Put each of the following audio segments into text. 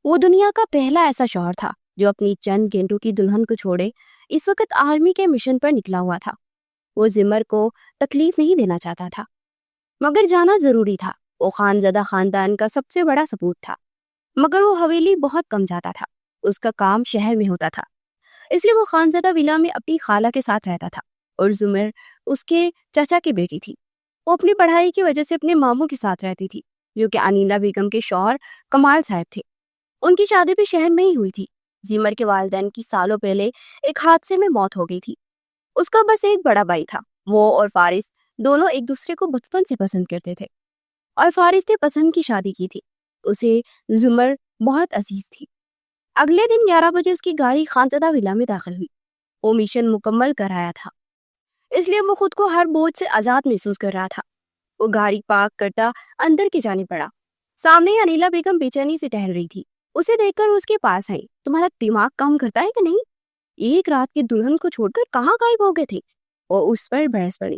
وہ دنیا کا پہلا ایسا شوہر تھا جو اپنی چند گھنٹوں کی دلہن کو چھوڑے اس وقت آرمی کے مشن پر نکلا ہوا تھا۔ وہ زمر کو تکلیف نہیں دینا چاہتا تھا، مگر جانا ضروری تھا۔ وہ خانزادہ خاندان کا سب سے بڑا ثبوت تھا، مگر وہ حویلی بہت کم جاتا تھا۔ اس کا کام شہر میں ہوتا تھا، اس لیے وہ خانزادہ ولا میں اپنی خالہ کے ساتھ رہتا تھا، اور زمر اس کے چچا کی بیٹی تھی۔ وہ اپنی پڑھائی کی وجہ سے اپنے ماموں کے ساتھ رہتی تھی، جو کہ انیلا بیگم کے شوہر کمال صاحب تھے۔ ان کی شادی بھی شہر میں ہی ہوئی تھی۔ زمر کے والدین کی سالوں پہلے ایک حادثے میں موت ہو گئی تھی۔ اس کا بس ایک بڑا بھائی تھا۔ وہ اور فارس دونوں ایک دوسرے کو بچپن سے پسند کرتے تھے، اور فارس نے پسند کی شادی کی تھی۔ اسے زمر بہت عزیز تھی۔ اگلے دن 11 بجے اس کی گاڑی خانزادہ ولا میں داخل ہوئی۔ وہ مشن مکمل کر آیا تھا، اس لیے وہ خود کو ہر بوجھ سے آزاد محسوس کر رہا تھا۔ وہ گاڑی پارک کرتا اندر کی جانب بڑھا۔ سامنے انیلا بیگم بے چینی سے ٹہل رہی تھی۔ اسے دیکھ کر اس کے پاس آئی۔ تمہارا دماغ کام کرتا ہے کہ نہیں؟ ایک رات کی دلہن کو چھوڑ کر کہاں غائب ہو گئے تھے؟ اور اس پر بحث پڑی۔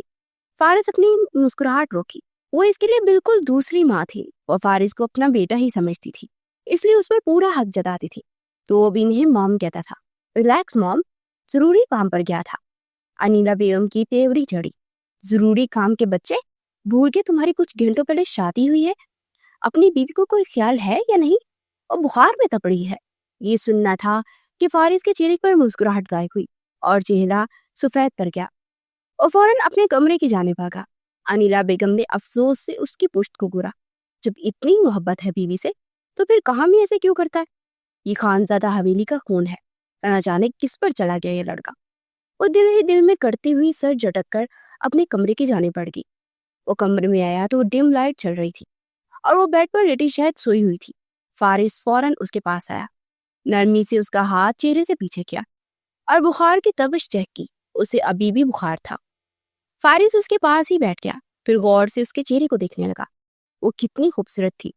فارس اپنی مسکراہٹ روکی۔ وہ اس کے لیے بالکل دوسری ماں تھی۔ وہ فارس کو اپنا بیٹا ہی سمجھتی تھی، اس لیے اس پر پورا حق جتاتی تھی۔ تو وہ بھی انہیں مام کہتا تھا۔ ریلیکس مام، ضروری کام پر گیا تھا۔ انیلا بیگم کی تیوری چڑھی۔ ضروری کام کے بچے، بھول کے تمہاری کچھ گھنٹوں پہلے شادی ہوئی ہے؟ اپنی بیوی کو کوئی خیال ہے یا نہیں؟ اور بخار میں تپڑی ہے۔ یہ سننا تھا کہ فارس کے چہرے پر مسکراہٹ غائب ہوئی اور چہرہ سفید پڑ گیا۔ اور فوراً اپنے کمرے کی جانب بھاگا۔ انیلا بیگم نے افسوس سے اس کی پشت کو گورا۔ جب اتنی محبت ہے بیوی سے تو پھر کہاں میں ایسے کیوں کرتا ہے؟ یہ خانزادہ حویلی کا خون ہے، نہ جانے کس پر چلا گیا یہ لڑکا۔ وہ دل ہی دل میں کرتی ہوئی سر جھٹک کر اپنے کمرے کی جانب بڑھ گئی۔ وہ کمرے میں آیا تو ڈم لائٹ چل رہی تھی اور وہ بیڈ پر لیٹی شاید سوئی ہوئی تھی۔ فارس فوراً اس کے پاس آیا، نرمی سے اس کا ہاتھ چہرے سے پیچھے کیا اور بخار کی تبش چیک کی۔ اسے ابھی بھی بخار تھا۔ فارس اس کے پاس ہی بیٹھ گیا، پھر غور سے اس کے چہرے کو دیکھنے لگا۔ وہ کتنی خوبصورت تھی۔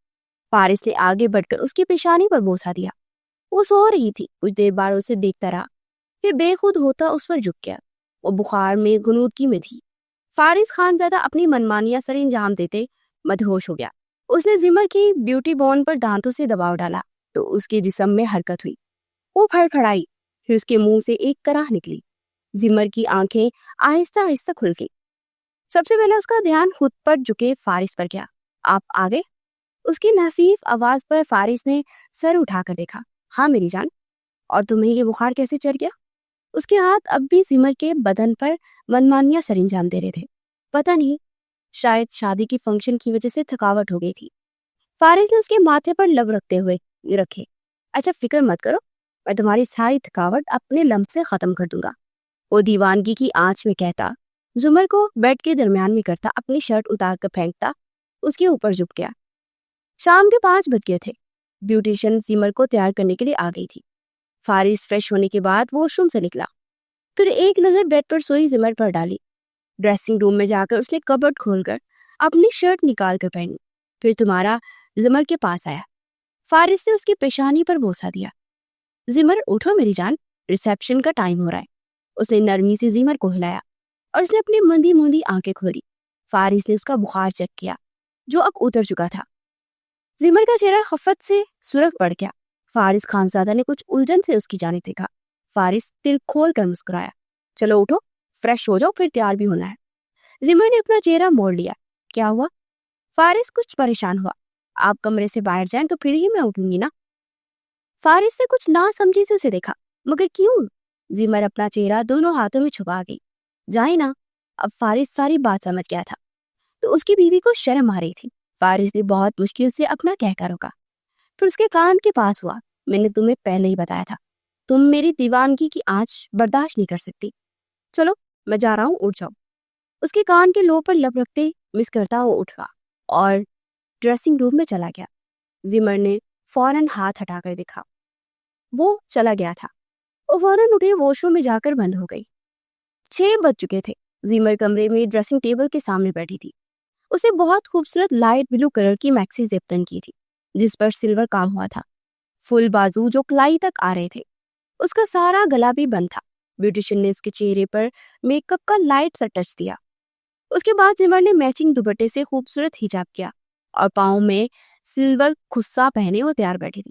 فارس نے آگے بڑھ کر اس کی پیشانی پر بوسہ دیا۔ وہ سو رہی تھی۔ کچھ دیر بعد اسے دیکھتا رہا، پھر بے خود ہوتا اس پر جھک گیا۔ وہ بخار میں غنودگی میں تھی۔ فارس خانزادہ اپنی منمانیاں سر انجام دیتے مدہوش ہو گیا۔ اس نے زمر کی بیوٹی بون پر دانتوں سے دباؤ ڈالا تو اس کے جسم میں حرکت ہوئی۔ وہ پھڑ پھڑائی، پھر اس کے منہ سے ایک کراہ نکلی۔ زمر کی آنکھیں آہستہ آہستہ کھل گئی۔ سب سے پہلے اس کا دھیان خود پر جھکے فارس پر گیا۔ آپ آگے؟ اس کی نفیف آواز پر فارس نے سر اٹھا کر دیکھا۔ ہاں میری جان، اور تمہیں یہ بخار کیسے چڑھ گیا؟ اس کے ہاتھ اب بھی زمر کے بدن پر منمانیاں سر انجام دے رہے تھے۔ پتہ نہیں، شاید شادی کی فنکشن کی وجہ سے تھکاوٹ ہو گئی تھی۔ فارس نے اس کے ماتھے پر لب رکھتے ہوئے رکھے۔ اچھا فکر مت کرو، میں تمہاری ساری تھکاوٹ اپنے لمس سے ختم کر دوں گا، وہ دیوانگی کی آنچ میں کہتا، زمر کو بیڈ کے درمیان میں کرتا، اپنی شرٹ اتار کر پھینکتا، اس کے اوپر جھک گیا۔ شام کے 5 بج گئے تھے۔ بیوٹیشن زمر کو تیار کرنے کے لیے آ گئی تھی۔ فارس فریش ہونے کے بعد واش روم سے نکلا، پھر ایک نظر بیڈ پر سوئی زمر پر ڈالی۔ ڈریسنگ روم میں جا کر اس نے کبرڈ کھول کر اپنی شرٹ نکال کر پہنی، پھر تمہارا زمر کے پاس آیا۔ فارس نے اس کی پیشانی پر بوسہ دیا۔ زمر اٹھو میری جان، ریسیپشن کا ٹائم ہو رہا ہے۔ اس نے نرمی سے زمر کو ہلایا اور اس نے اپنی مندی مندی آنکھیں کھولی۔ فارس نے اس کا بخار چیک کیا جو اب اتر چکا تھا۔ زمر کا چہرہ خفت سے سرخ پڑ گیا۔ فارس خانزادہ نے کچھ الجھن سے اس کی جانب دیکھا۔ فارس دل کھول کر مسکرایا۔ چلو اٹھو، فریش ہو جاؤ، پھر تیار بھی ہونا ہے۔ زمر نے اپنا چہرہ موڑ لیا۔ کیا ہوا؟ فارس کچھ پریشان ہوا۔ آپ کمرے سے باہر جائیں تو پھر ہی میں اٹھوں گی نا۔ فارس نے کچھ نہ سمجھی سے اسے دیکھا۔ مگر کیوں؟ زمر اپنا چہرہ دونوں ہاتھوں میں چھپا گئی۔ جائیں نا۔ اب فارس ساری بات سمجھ گیا تھا تو اس کی بیوی کو شرم آ رہی تھی۔ فارس نے بہت مشکل سے اپنا کہہ روکا، پھر اس کے کان کے پاس ہوا۔ میں نے تمہیں پہلے ہی بتایا تھا، تم میری دیوانگی کی آنچ برداشت نہیں کر سکتی۔ چلو میں جا رہا ہوں، اٹھ جاؤ۔ اس کے کان کے لو پر لب رکھتے مس کرتا وہ اٹھا اور ڈریسنگ روم میں چلا گیا۔ زمر نے فوراً ہاتھ ہٹا کر دیکھا، وہ چلا گیا تھا۔ وہ فوراً اٹھے واش روم میں جا کر بند ہو گئی۔ 6 بج چکے تھے۔ زمر کمرے میں ڈریسنگ ٹیبل کے سامنے بیٹھی تھی۔ اسے بہت خوبصورت لائٹ بلو کلر کی میکسی زپ تن کی تھی جس پر سلور کام ہوا تھا، فل بازو جو کلائی تک آ رہے تھے۔ اس کا سارا گلا بھی بند تھا۔ بیوٹیشن نے اس کے چہرے پر میک اپ کا لائٹ سا ٹچ دیا۔ اس کے بعد زمر نے میچنگ دوپٹے سے خوبصورت حجاب کیا اور پاؤں میں سلور خصا پہنے وہ تیار بیٹھی تھی۔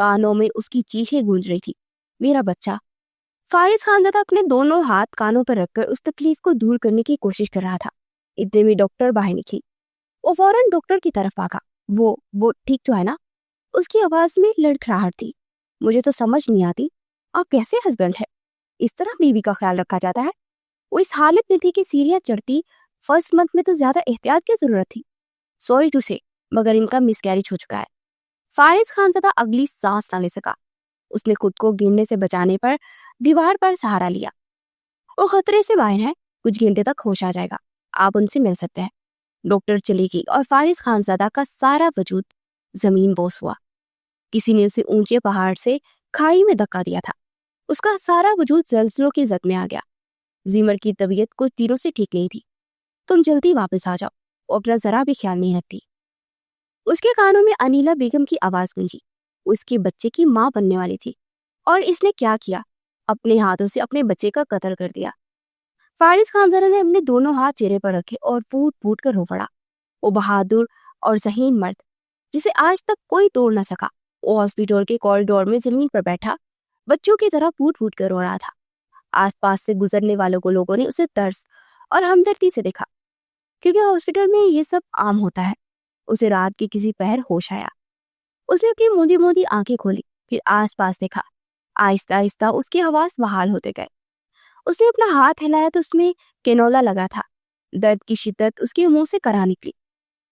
کانوں میں اس کی چیخیں گونج رہی تھی، میرا بچہ۔ فارس خانزادہ اپنے دونوں ہاتھ کانوں پر رکھ کر اس تکلیف کو دور کرنے کی کوشش کر رہا تھا۔ اتنے میں ڈاکٹر باہر نکلی۔ وہ فوراً ڈاکٹر کی طرف بھاگا۔ وہ ٹھیک تو ہے نا؟ اس کی آواز میں لڑکھڑاہٹ تھی۔ مجھے تو سمجھ نہیں آتی آپ کیسے ہسبینڈ ہے، اس طرح بیوی کا خیال رکھا جاتا ہے؟ وہ اس حالت میں تھی کہ سیڑھیاں چڑھتی فرسٹ منتھ میں تو زیادہ احتیاط کی ضرورت تھی۔ سوری ٹو سے، مگر ان کا مس کیریج ہو چکا ہے۔ فارس خانزادہ اگلی سانس نہ لے سکا۔ اس نے خود کو گرنے سے بچانے پر دیوار پر سہارا لیا۔ وہ خطرے سے باہر ہے، کچھ گھنٹے تک ہوش آ جائے گا، آپ ان سے مل سکتے ہیں۔ ڈاکٹر چلی گئی اور فارس خانزادہ کا سارا وجود زمین بوس ہوا۔ کسی نے اسے اونچے پہاڑ سے کھائی میں دھکا دیا تھا۔ اس کا سارا وجود زلزلوں کی زد میں آ گیا۔ زیمر کی طبیعت کچھ دنوں سے ٹھیک نہیں تھی۔ تم جلدی واپس آ جاؤ، وہ اپنا ذرا بھی خیال نہیں رکھتی۔ اس کے کانوں میں انیلا بیگم کی آواز گونجی۔ وہ اس کے بچے کی ماں بننے والی تھی، اور اس نے کیا کیا؟ اپنے ہاتھوں سے اپنے بچے کا قتل کر دیا۔ فارس خانزادہ نے اپنے دونوں ہاتھ چہرے پر رکھے اور پھوٹ پھوٹ کر رو پڑا۔ وہ بہادر اور ذہین مرد جسے آج تک کوئی توڑ نہ سکا، وہ ہاسپٹل کے کوریڈور میں زمین پر بیٹھا بچوں کی طرح پھوٹ پھوٹ کر رو رہا تھا۔ آس پاس سے گزرنے والوں کو لوگوں نے اسے ترس اور ہمدردی سے دیکھا، کیونکہ ہاسپٹل میں یہ سب عام ہوتا ہے۔ اسے رات کے کسی پہر ہوش آیا۔ اس نے اپنی موندی موندی آنکھیں کھولی، پھر آس پاس دیکھا۔ آہستہ آہستہ اس کے حواس بحال ہوتے گئے۔ اس نے اپنا ہاتھ ہلایا تو اس میں کینولا لگا تھا۔ درد کی شدت اس کے منہ سے کرا نکلی۔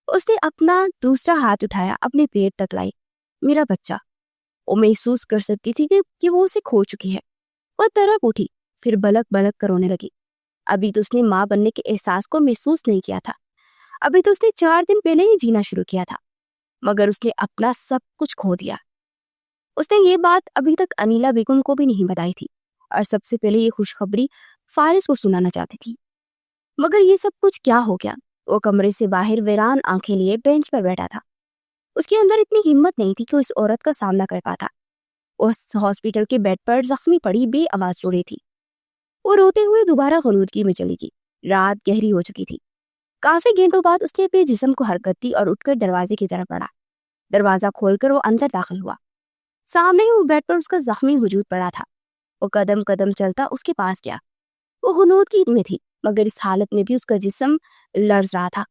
اس نے اپنا دوسرا ہاتھ اٹھایا، اپنے پیٹ تک لائی۔ میرا بچہ۔ وہ محسوس کر سکتی تھی کہ وہ اسے کھو چکی ہے۔ وہ تڑپ اٹھی، پھر بلک بلک کر رونے لگی۔ ابھی تو اس نے ماں بننے کے احساس کو محسوس نہیں کیا تھا۔ ابھی تو اس نے 4 دن پہلے ہی جینا شروع کیا تھا، مگر اس نے اپنا سب کچھ کھو دیا۔ اس نے یہ بات ابھی تک انیلا بیگم کو بھی نہیں بتائی تھی، اور سب سے پہلے یہ خوشخبری فارس کو سنانا چاہتی تھی۔ مگر یہ سب کچھ کیا ہو گیا؟ وہ کمرے سے باہر ویران آنکھیں لیے بینچ پر بیٹھا تھا۔ اس کے اندر اتنی ہمت نہیں تھی کہ اس عورت کا سامنا کر پاتا۔ اس ہاسپٹل کے بیڈ پر زخمی پڑی بے آواز روڑی تھی۔ وہ روتے ہوئے دوبارہ غنودگی میں چلی گئی۔ رات گہری ہو چکی تھی۔ کافی گھنٹوں بعد اس نے اپنے جسم کو حرکت دی اور اٹھ کر دروازے کی طرف بڑھا۔ دروازہ کھول کر وہ اندر داخل ہوا۔ سامنے ہی وہ بیڈ پر اس کا زخمی وجود پڑا تھا۔ وہ قدم قدم چلتا اس کے پاس گیا۔ وہ غنودگی میں تھی، مگر اس حالت میں بھی اس کا جسم لرز رہا تھا۔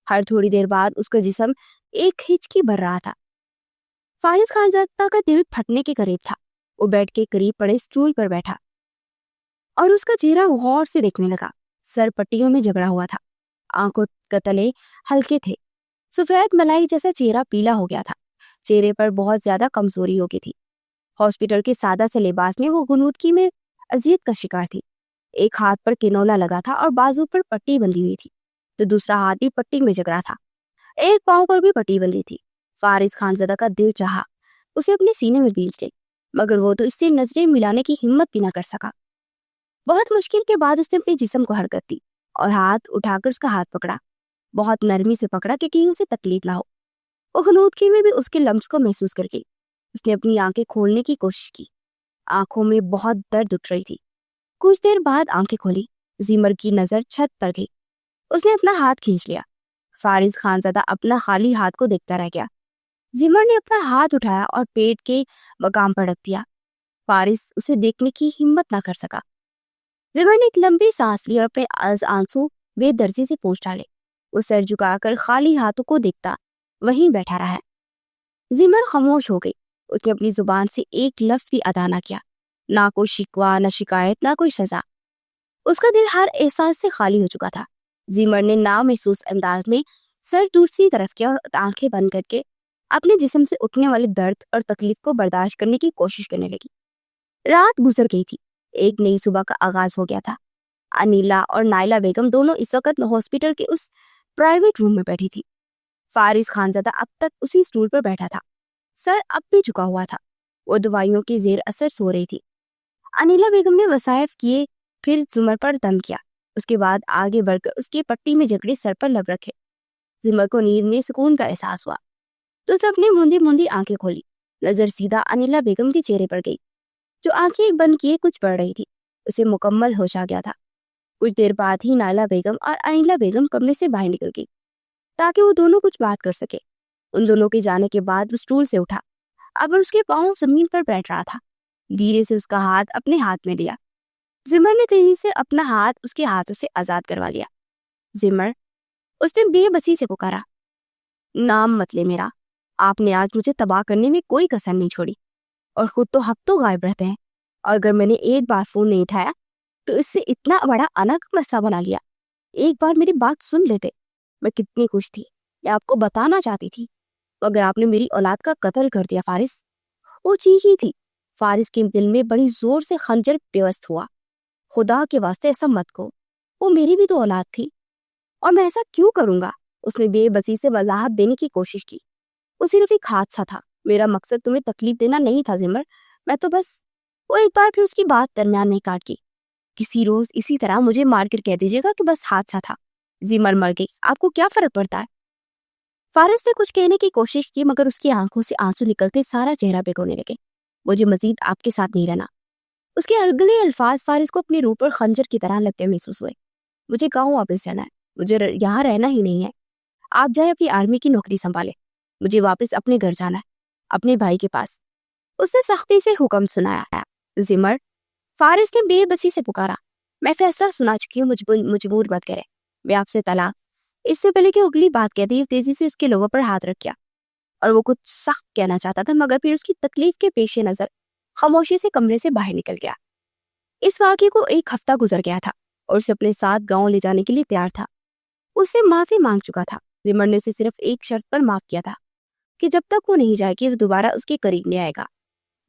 ہر تھوڑی دیر بعد اس کا جسم ایک ہچکی بھر رہا تھا۔ فارس خانزادہ کا دل پھٹنے کے قریب تھا۔ وہ بیڈ کے قریب پڑے اسٹول پر بیٹھا اور اس کا چہرہ غور سے دیکھنے لگا۔ سر پٹیوں میں جگڑا ہوا تھا، آنکھوں کے تلے ہلکے تھے، سفید ملائی جیسا چہرہ پیلا ہو گیا تھا۔ چہرے پر بہت زیادہ کمزوری ہو گئی تھی۔ ہاسپٹل کے سادہ سے لباس میں وہ غنودگی میں اذیت کا شکار تھی۔ ایک ہاتھ پر کینولا لگا تھا اور بازو پر پٹی بندھی ہوئی تھی، تو دوسرا ہاتھ بھی پٹی میں جگڑا تھا۔ ایک پاؤں پر بھی پٹی بندھی تھی۔ فارس خانزادہ کا دل چاہا اسے اپنے سینے میں بیچ دے، مگر وہ تو اس سے نظریں ملانے کی ہمت بھی نہ کر سکا۔ بہت مشکل کے بعد اس نے اپنے جسم کو حرکت دی اور ہاتھ اٹھا کر اس کا ہاتھ پکڑا، بہت نرمی سے پکڑا کہ کہیں اسے تکلیف نہ ہو۔ وہ غنودگی میں بھی اس کے لمس کو محسوس کر گئی۔ اس نے اپنی آنکھیں کھولنے کی کوشش کی۔ آنکھوں میں بہت درد اٹھ رہی تھی۔ کچھ دیر بعد آنکھیں کھولی۔ زیمر کی نظر چھت پر گئی۔ اس نے اپنا ہاتھ کھینچ لیا۔ فارس خانزادہ اپنا خالی ہاتھ کو دیکھتا رہ گیا۔ زیمر نے اپنا ہاتھ اٹھایا اور پیٹ کے مقام پر رکھ دیا۔ فارس اسے دیکھنے کی ہمت نہ کر سکا۔ زیمر نے ایک لمبی سانس لی اور اپنے آنسو بے درزی سے پوچھ ڈالے۔ وہ سر جھکا کر خالی ہاتھوں کو دیکھتا وہیں بیٹھا رہا۔ زیمر خاموش ہو گئی۔ اس نے اپنی زبان سے ایک لفظ بھی ادا نہ کیا، نہ کوئی شکوہ، نہ شکایت، نہ کوئی سزا۔ اس کا دل ہر احساس سے خالی ہو چکا تھا۔ زیمر نے نامحسوس انداز میں سر دوسری طرف کیا اور آنکھیں بند کر کے اپنے جسم سے اٹھنے والے درد اور تکلیف کو برداشت کرنے کی کوشش کرنے لگی۔ رات گزر گئی تھی، ایک نئی صبح کا آغاز ہو گیا تھا۔ انیلا اور نائلہ بیگم دونوں اس وقت ہاسپٹل کے اس پرائیویٹ روم میں بیٹھی تھی۔ فارس خانزادہ اب تک اسی اسٹول پر بیٹھا تھا، سر اب بھی جھکا ہوا تھا۔ وہ دوائیوں کے زیر اثر سو رہی تھی۔ انیلا بیگم نے وصائف کیے، پھر زمر پر دم کیا، اس کے بعد آگے بڑھ کر اس کی پٹی میں جکڑے سر پر لب رکھے۔ زمر کو نیند میں سکون کا احساس ہوا تو اسے اپنی موندی موندی آنکھیں کھولی۔ نظر سیدھا انیلا بیگم کے چہرے پر گئی، جو آنکھیں بند کیے کچھ پڑھ رہی تھی۔ اسے مکمل ہوش آ گیا تھا۔ کچھ دیر بعد ہی نائلہ بیگم اور انیلا بیگم کمرے سے باہر نکل گئی تاکہ وہ دونوں کچھ بات کر سکے۔ ان دونوں کے جانے کے بعد وہ اسٹول سے اٹھا، اب اس کے پاؤں زمین پر بیٹھ رہا تھا۔ دھیرے سے اس کا ہاتھ اپنے ہاتھ میں لیا۔ زمر نے تیزی سے اپنا ہاتھ اس کے ہاتھوں سے آزاد کروا لیا۔ زمر، اس نے بے بسی سے پکارا، نام مت لے میرا، آپ نے آج مجھے تباہ کرنے میں کوئی کسر نہیں چھوڑی، اور خود تو حق تو غائب رہتے ہیں، اور اگر میں نے ایک بار فون نہیں اٹھایا تو اس سے اتنا بڑا الگ مسئلہ بنا لیا۔ ایک بار میری بات سن لیتے، میں کتنی خوش تھی، میں آپ کو بتانا چاہتی تھی، اگر آپ نے میری اولاد کا قتل کر دیا فارس۔ وہ چیخی تھی۔ فارس کے دل میں بڑی زور سے خنجر پیوست ہوا۔ خدا کے واسطے ایسا مت کو، وہ میری بھی تو اولاد تھی، اور میں ایسا کیوں کروں گا؟ اس نے بے بسی سے وضاحت دینے کی کوشش کی۔ وہ صرف ایک حادثہ تھا، میرا مقصد تمہیں تکلیف دینا نہیں تھا زمر، میں تو بس… وہ ایک بار پھر اس کی بات درمیان میں کاٹ گئی۔ کسی روز اسی طرح مجھے مار کر کہہ دیجیے گا کہ بس حادثہ تھا، زمر مر گئی، آپ کو کیا فرق پڑتا ہے؟ فارس نے کچھ کہنے کی کوشش کی، مگر اس کی آنکھوں سے آنسو نکلتے سارا چہرہ بھگونے لگے۔ مجھے مزید آپ کے ساتھ نہیں رہنا۔ اس کے اگلے الفاظ فارس کو اپنی روح پر خنجر کی طرح لگتے محسوس ہوئے۔ مجھے گاؤں واپس جانا ہے، مجھے یہاں رہنا ہی نہیں ہے، آپ جائے اپنی آرمی کی نوکری سنبھالے، مجھے واپس اپنے گھر جانا ہے، اپنے بھائی کے پاس۔ اس نے سختی سے حکم سنایا۔ زمر، فارس نے بے بسی سے پکارا، میں فیصلہ سنا چکی ہوں، مجبور مت کرے، میں آپ سے طلاق… اس سے پہلے کہ اگلی بات کہتی ہے تیزی سے اس کے لوگوں پر ہاتھ رکھ گیا، اور وہ کچھ سخت کہنا چاہتا تھا، مگر پھر اس کی تکلیف کے پیش نظر خاموشی سے کمرے سے باہر نکل گیا۔ اس واقعے کو ایک ہفتہ گزر گیا تھا، اور اسے اپنے ساتھ گاؤں لے جانے کے لیے تیار تھا۔ اس سے معافی مانگ چکا تھا۔ زمر نے اسے صرف ایک شرط پر معاف کیا تھا کہ جب تک وہ نہیں جائے گی وہ دوبارہ اس کے قریب نہیں آئے گا۔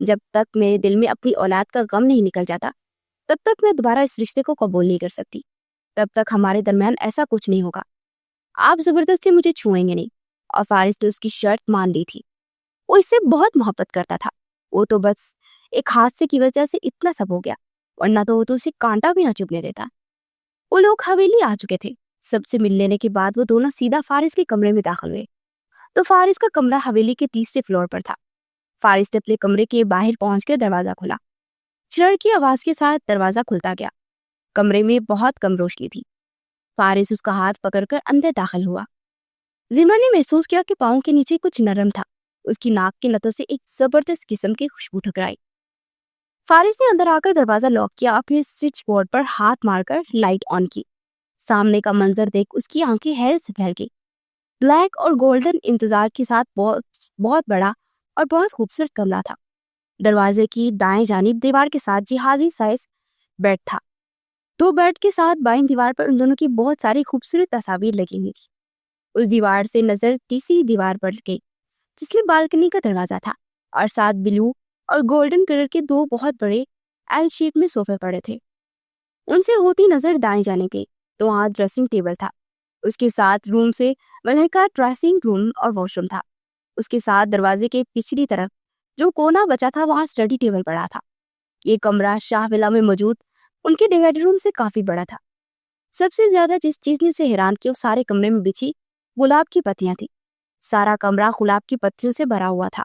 جب تک میرے دل میں اپنی اولاد کا غم نہیں نکل جاتا تب تک میں دوبارہ اس رشتے کو قبول نہیں کر سکتی، تب تک ہمارے درمیان ایسا کچھ نہیں ہوگا، آپ زبردستی مجھے چھوئیں گے نہیں۔ اور فارس نے اس کی شرط مان لی تھی۔ وہ اس سے بہت محبت کرتا تھا، وہ تو بس ایک حادثے کی وجہ سے اتنا سب ہو گیا، ورنہ تو وہ تو اسے کانٹا بھی نہ چبھنے دیتا۔ وہ لوگ حویلی آ چکے تھے۔ سب سے مل لینے کے بعد وہ دونوں سیدھا فارس کے کمرے میں داخل ہوئے تو فارس کا کمرہ حویلی کے تیسرے فلور پر تھا۔ فارس نے اپنے کمرے کے باہر پہنچ کے دروازہ کھولا۔ چڑھ کی آواز کے ساتھ دروازہ کھلتا گیا۔ کمرے میں بہت کم روشنی تھی۔ فارس اس کا ہاتھ پکڑ کر اندر داخل ہوا۔ زمر نے محسوس کیا کہ پاؤں کے نیچے کچھ نرم تھا۔ اس کی ناک کی نتوں سے ایک زبردست قسم کی خوشبو ٹھکرائی۔ فارس نے اندر آ کر دروازہ لاک کیا، پھر سوئچ بورڈ پر ہاتھ مار کر لائٹ آن کی۔ سامنے کا منظر دیکھ اس کی آنکھیں حیرت سے پھیل گئی۔ بلیک اور گولڈن امتزاج کے ساتھ بہت بڑا اور بہت خوبصورت کمرہ تھا۔ دروازے کی دائیں جانب دیوار کے ساتھ جہازی سائز بیڈ تھا۔ دو بیڈ کے ساتھ بائیں دیوار پر ان دونوں کی بہت ساری خوبصورت تصاویر لگی ہوئی تھی۔ اس دیوار سے نظر تیسری دیوار پر گئی جس میں بالکنی کا دروازہ تھا، اور ساتھ بلو اور گولڈن کلر کے دو بہت بڑے ایل شیپ میں صوفے پڑے تھے۔ ان سے ہوتی نظر دائیں جانب گئی تو وہاں ڈریسنگ ٹیبل تھا۔ اس کے ساتھ روم سے ملحقہ ڈریسنگ روم اور واش روم تھا۔ اس کے ساتھ دروازے کے پچھلی طرف جو کونا بچا تھا وہاں اسٹڈی ٹیبل پڑا تھا۔ یہ کمرہ شاہ ولا میں موجود ان کے ڈیوائڈ روم سے کافی بڑا تھا۔ سب سے زیادہ جس چیز نے اسے حیران کیا وہ سارے کمرے میں بچھی گلاب کی پتیاں تھیں۔ سارا کمرہ گلاب کی پتیوں سے بھرا ہوا تھا،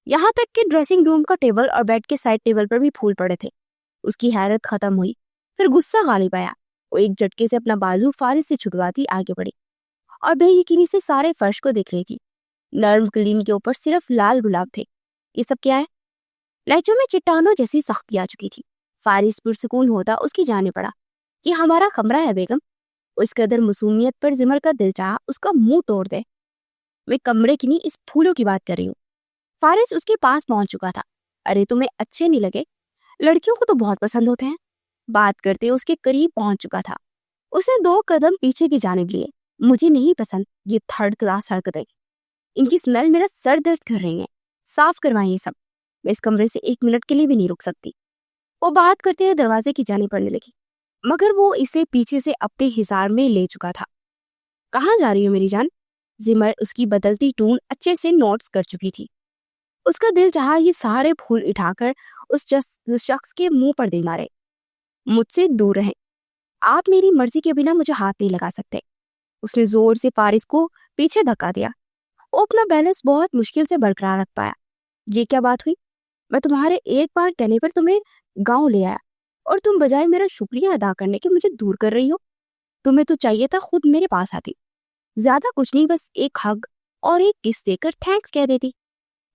یہاں تک کہ ڈریسنگ روم کا ٹیبل اور بیڈ کے سائڈ ٹیبل پر بھی پھول پڑے تھے۔ اس کی حیرت ختم ہوئی، پھر غصہ غالب آیا۔ وہ ایک جھٹکے سے اپنا بازو فارس سے چھڑواتی آگے بڑھی اور بے یقینی سے سارے فرش کو دیکھ رہی تھی۔ نرم قلین کے اوپر صرف لال گلاب تھے۔ یہ سب کیا ہے؟ لہجوں میں چٹانوں جیسی سختی آ چکی تھی۔ فارس پرسکون ہوتا اس کی جانب پڑا۔ یہ ہمارا کمرہ ہے بیگم۔ اس قدر معصومیت پر زمر کا دل چاہا اس کا منہ توڑ دے۔ میں کمرے کی نہیں اس پھولوں کی بات کر رہی ہوں۔ فارس اس کے پاس پہنچ چکا تھا۔ ارے تمہیں اچھے نہیں لگے؟ لڑکیوں کو تو بہت پسند ہوتے ہیں۔ بات کرتے اس کے قریب پہنچ چکا تھا۔ اس نے 2 قدم پیچھے کی جانب لیے۔ مجھے نہیں پسند یہ 3rd کلاس حرکتیں، ان کی سمیل میرا سر درد کر رہی ہیں، صاف کروائیں یہ سب، میں اس کمرے سے 1 منٹ کے لیے بھی نہیں رک سکتی۔ وہ بات کرتے ہوئے دروازے کی جانب پڑنے لگی، مگر وہ اسے پیچھے سے اپنے حصار میں لے چکا تھا۔ کہاں جا رہی ہو میری جان؟ زمر اس کی بدلتی ٹون اچھے سے نوٹس کر چکی تھی۔ اس کا دل چاہا یہ سارے پھول اٹھا کر اس شخص کے منہ پر دے مارے۔ مجھ سے دور رہیں، آپ میری مرضی کے بنا مجھے ہاتھ نہیں لگا سکتے۔ اس نے زور سے فارس کو پیچھے دھکا دیا۔ وہ اپنا بیلنس بہت مشکل سے برقرار رکھ پایا۔ یہ کیا بات ہوئی؟ میں تمہارے ایک بار کہنے پر تمہیں گاؤں لے آیا اور تم بجائے میرا شکریہ ادا کرنے کے مجھے دور کر رہی ہو۔ تمہیں تو چاہیے تھا خود میرے پاس آتی، زیادہ کچھ نہیں، بس ایک ہگ اور ایک کس دے کر تھینکس کہہ دیتی۔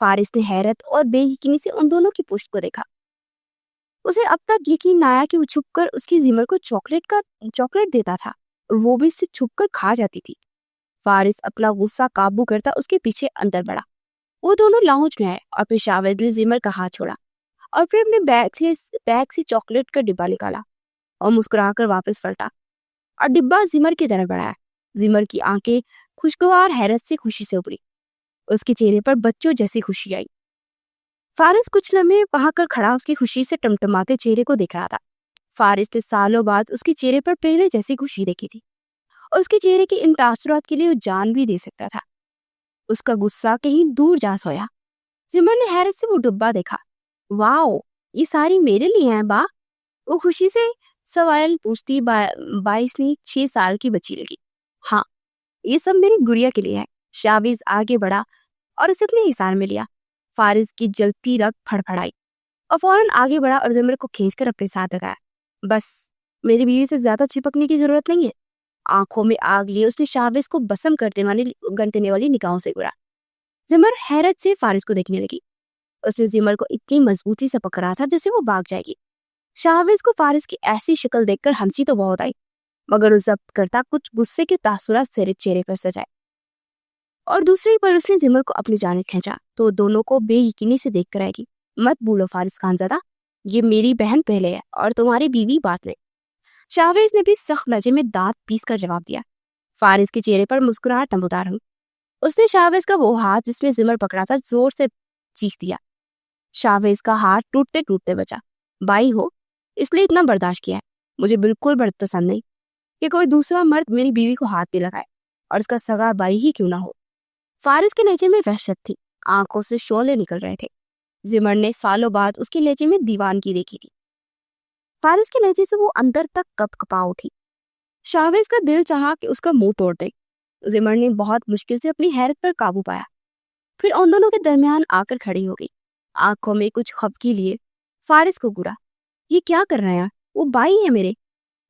فارس نے حیرت اور بے یقینی سے ان دونوں کی پشت کو دیکھا۔ اسے اب تک یقین نہ آیا کہ وہ چھپ کر اس کی زمر کو چاکلیٹ دیتا تھا اور وہ بھی اس سے چھپ کر کھا جاتی تھی۔ فارس اپنا غصہ قابو کرتا اس کے پیچھے اندر بڑھا۔ وہ دونوں لاؤنج میں آئے اور پھر شاویز نے زمر کا ہاتھ چھوڑا اور پھر اپنے بیگ سے چاکلیٹ کا ڈبہ نکالا اور مسکرا کر واپس پلٹا اور ڈبہ زمر کی طرف بڑھایا۔ زمر کی آنکھیں خوشگوار حیرت سے خوشی سے ابھری، اس کے چہرے پر بچوں جیسی خوشی آئی۔ فارس کچھ لمحے وہاں کر کھڑا اس کی خوشی سے ٹمٹماتے چہرے کو دیکھ رہا تھا۔ فارس نے سالوں بعد اس کے چہرے پر پہلے جیسی خوشی دیکھی تھی اور اس کے چہرے کے ان تاثرات کے لیے وہ جان بھی دے سکتا تھا۔ اس کا غصہ کہیں دور جا سویا۔ زمر نے حیرت سے وہ ڈبہ دیکھا۔ واؤ، یہ ساری میرے لیے ہیں با؟ وہ خوشی سے سوال پوچھتی 6 سال کی بچی لگی۔ ہاں، یہ سب میری گڑیا کے لیے ہے۔ شاویز آگے بڑھا اور اسے اپنے حصار میں لیا۔ فارس کی جلتی رگ پھڑپھڑائی اور فوراً آگے بڑھا اور زمر کو کھینچ کر اپنے ساتھ لگایا۔ بس، میری بیوی سے زیادہ چپکنے کی ضرورت نہیں ہے۔ آنکھوں میں آگ لیے اس نے شاویز کو بسم کرنے والی نگاہوں سے گرا۔ زمر حیرت سے فارس کو دیکھنے لگی۔ اس نے زمر کو اتنی مضبوطی سے پکڑا تھا جیسے وہ بھاگ جائے گی۔ شاویز کو فارس کی ایسی شکل دیکھ کر ہنسی تو بہت آئی، مگر وہ ضبط کرتا کچھ غصے کے تاثرات چہرے پر سجائے اور دوسری پر اس نے زمر کو اپنی جانب کھینچا تو دونوں کو بے یقینی سے دیکھ کر آئے گی۔ مت بولو فارس خانزادہ، یہ میری بہن پہلے ہے اور تمہاری بیوی بعد میں۔ شاویز نے بھی سخت لہجے میں دانت پیس کر جواب دیا۔ فارس کے چہرے پر مسکراہٹ نمودار ہوئی۔ اس نے شاویز کا وہ ہاتھ جس میں زمر پکڑا تھا زور سے چیخ دیا۔ شاویز کا ہاتھ ٹوٹتے ٹوٹتے بچا۔ بائی ہو، اس لیے اتنا برداشت کیا ہے۔ مجھے بالکل پسند نہیں کہ کوئی دوسرا مرد میری بیوی کو ہاتھ پہ لگائے، اور اس کا سگا بائی ہی کیوں نہ ہو۔ فارس کے لہجے میں وحشت تھی، آنکھوں سے شعلے نکل رہے تھے۔ زمر نے سالوں بعد اس کے لہجے میں دیوانگی دیکھی تھی۔ فارس کے لہجے سے وہ اندر تک کپ کپا اٹھی۔ شاویز کا دل چاہا کہ اس کا منہ توڑ دے۔ زمر نے بہت مشکل سے اپنی حیرت پر قابو پایا، پھر ان دونوں کے درمیان آ کر کھڑی ہو گئی، آنکھوں میں کچھ خفگی لیے۔ فارس کو گرا، یہ کیا کر رہے ہیں؟ وہ بھائی ہے میرے۔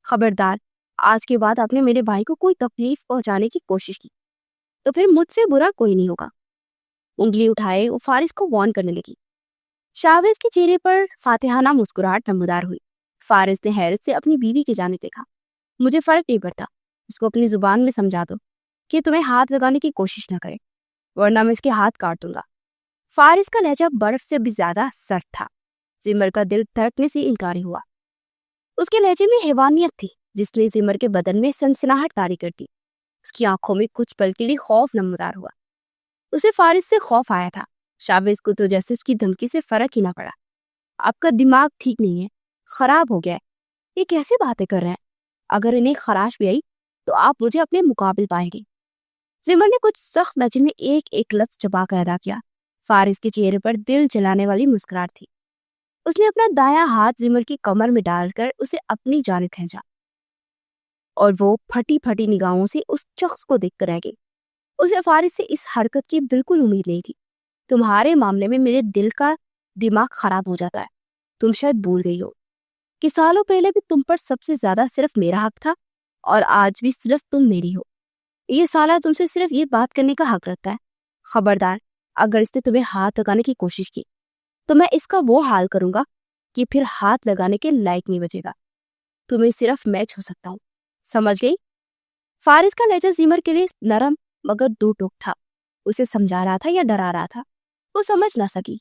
خبردار، آج کے بعد آپ نے میرے بھائی کو کوئی تکلیف پہنچانے کی کوشش کی تو پھر مجھ سے برا کوئی نہیں ہوگا۔ انگلی اٹھائے وہ فارس کو وارن کرنے لگی۔ شاویز کے چہرے پر فاتحانہ مسکراہٹ نمودار ہوئی۔ فارس نے حیرت سے اپنی بیوی کی جانب دیکھا۔ مجھے فرق نہیں پڑتا، اس کو اپنی زبان میں سمجھا دو کہ تمہیں ہاتھ لگانے کی کوشش نہ کرے، ورنہ میں اس کے ہاتھ کاٹ دوں گا۔ فارس کا لہجہ برف سے بھی زیادہ سخت تھا۔ زمر کا دل دھڑکنے سے انکاری ہوا۔ اس کے لہجے میں حیوانیت تھی جس نے زمر کے بدن میں سنسناہٹ طاری کر دی۔ اس کی آنکھوں میں کچھ پل کے لیے خوف نمودار ہوا۔ اسے فارس سے خوف آیا تھا۔ شاویز کو تو جیسے اس کی دھمکی سے فرق ہی نہ پڑا۔ آپ کا دماغ ٹھیک نہیں ہے، خراب ہو گیا ہے۔ یہ کیسے باتیں کر رہے ہیں؟ اگر انہیں خراش بھی آئی تو آپ مجھے اپنے مقابل پائیں گے۔ زمر نے کچھ سخت لہجے میں ایک ایک لفظ چبا کر ادا کیا۔ فارس کے چہرے پر دل جلانے والی مسکراہٹ تھی۔ اس نے اپنا دایاں ہاتھ زمر کی کمر میں ڈال کر اسے اپنی جانب کھینچا اور وہ پھٹی پھٹی نگاہوں سے اس شخص کو دیکھ کر رہ گئی۔ اسے فارس سے اس حرکت کی بالکل امید نہیں تھی۔ تمہارے معاملے میں میرے دل کا دماغ خراب ہو جاتا ہے۔ تم شاید بھول گئی ہو کہ سالوں پہلے بھی تم پر سب سے زیادہ صرف میرا حق تھا اور آج بھی صرف تم میری ہو۔ یہ سالہ تم سے صرف یہ بات کرنے کا حق رکھتا ہے۔ خبردار، اگر اس نے تمہیں ہاتھ لگانے کی کوشش کی تو میں اس کا وہ حال کروں گا کہ پھر ہاتھ لگانے کے لائق نہیں بچے گا۔ تمہیں صرف میں چھو سکتا ہوں، سمجھ گئی؟ فارس کا لہجہ زمر کے لیے نرم مگر دو ٹوک تھا۔ اسے سمجھا رہا تھا یا ڈرا رہا تھا، وہ سمجھ نہ سکی۔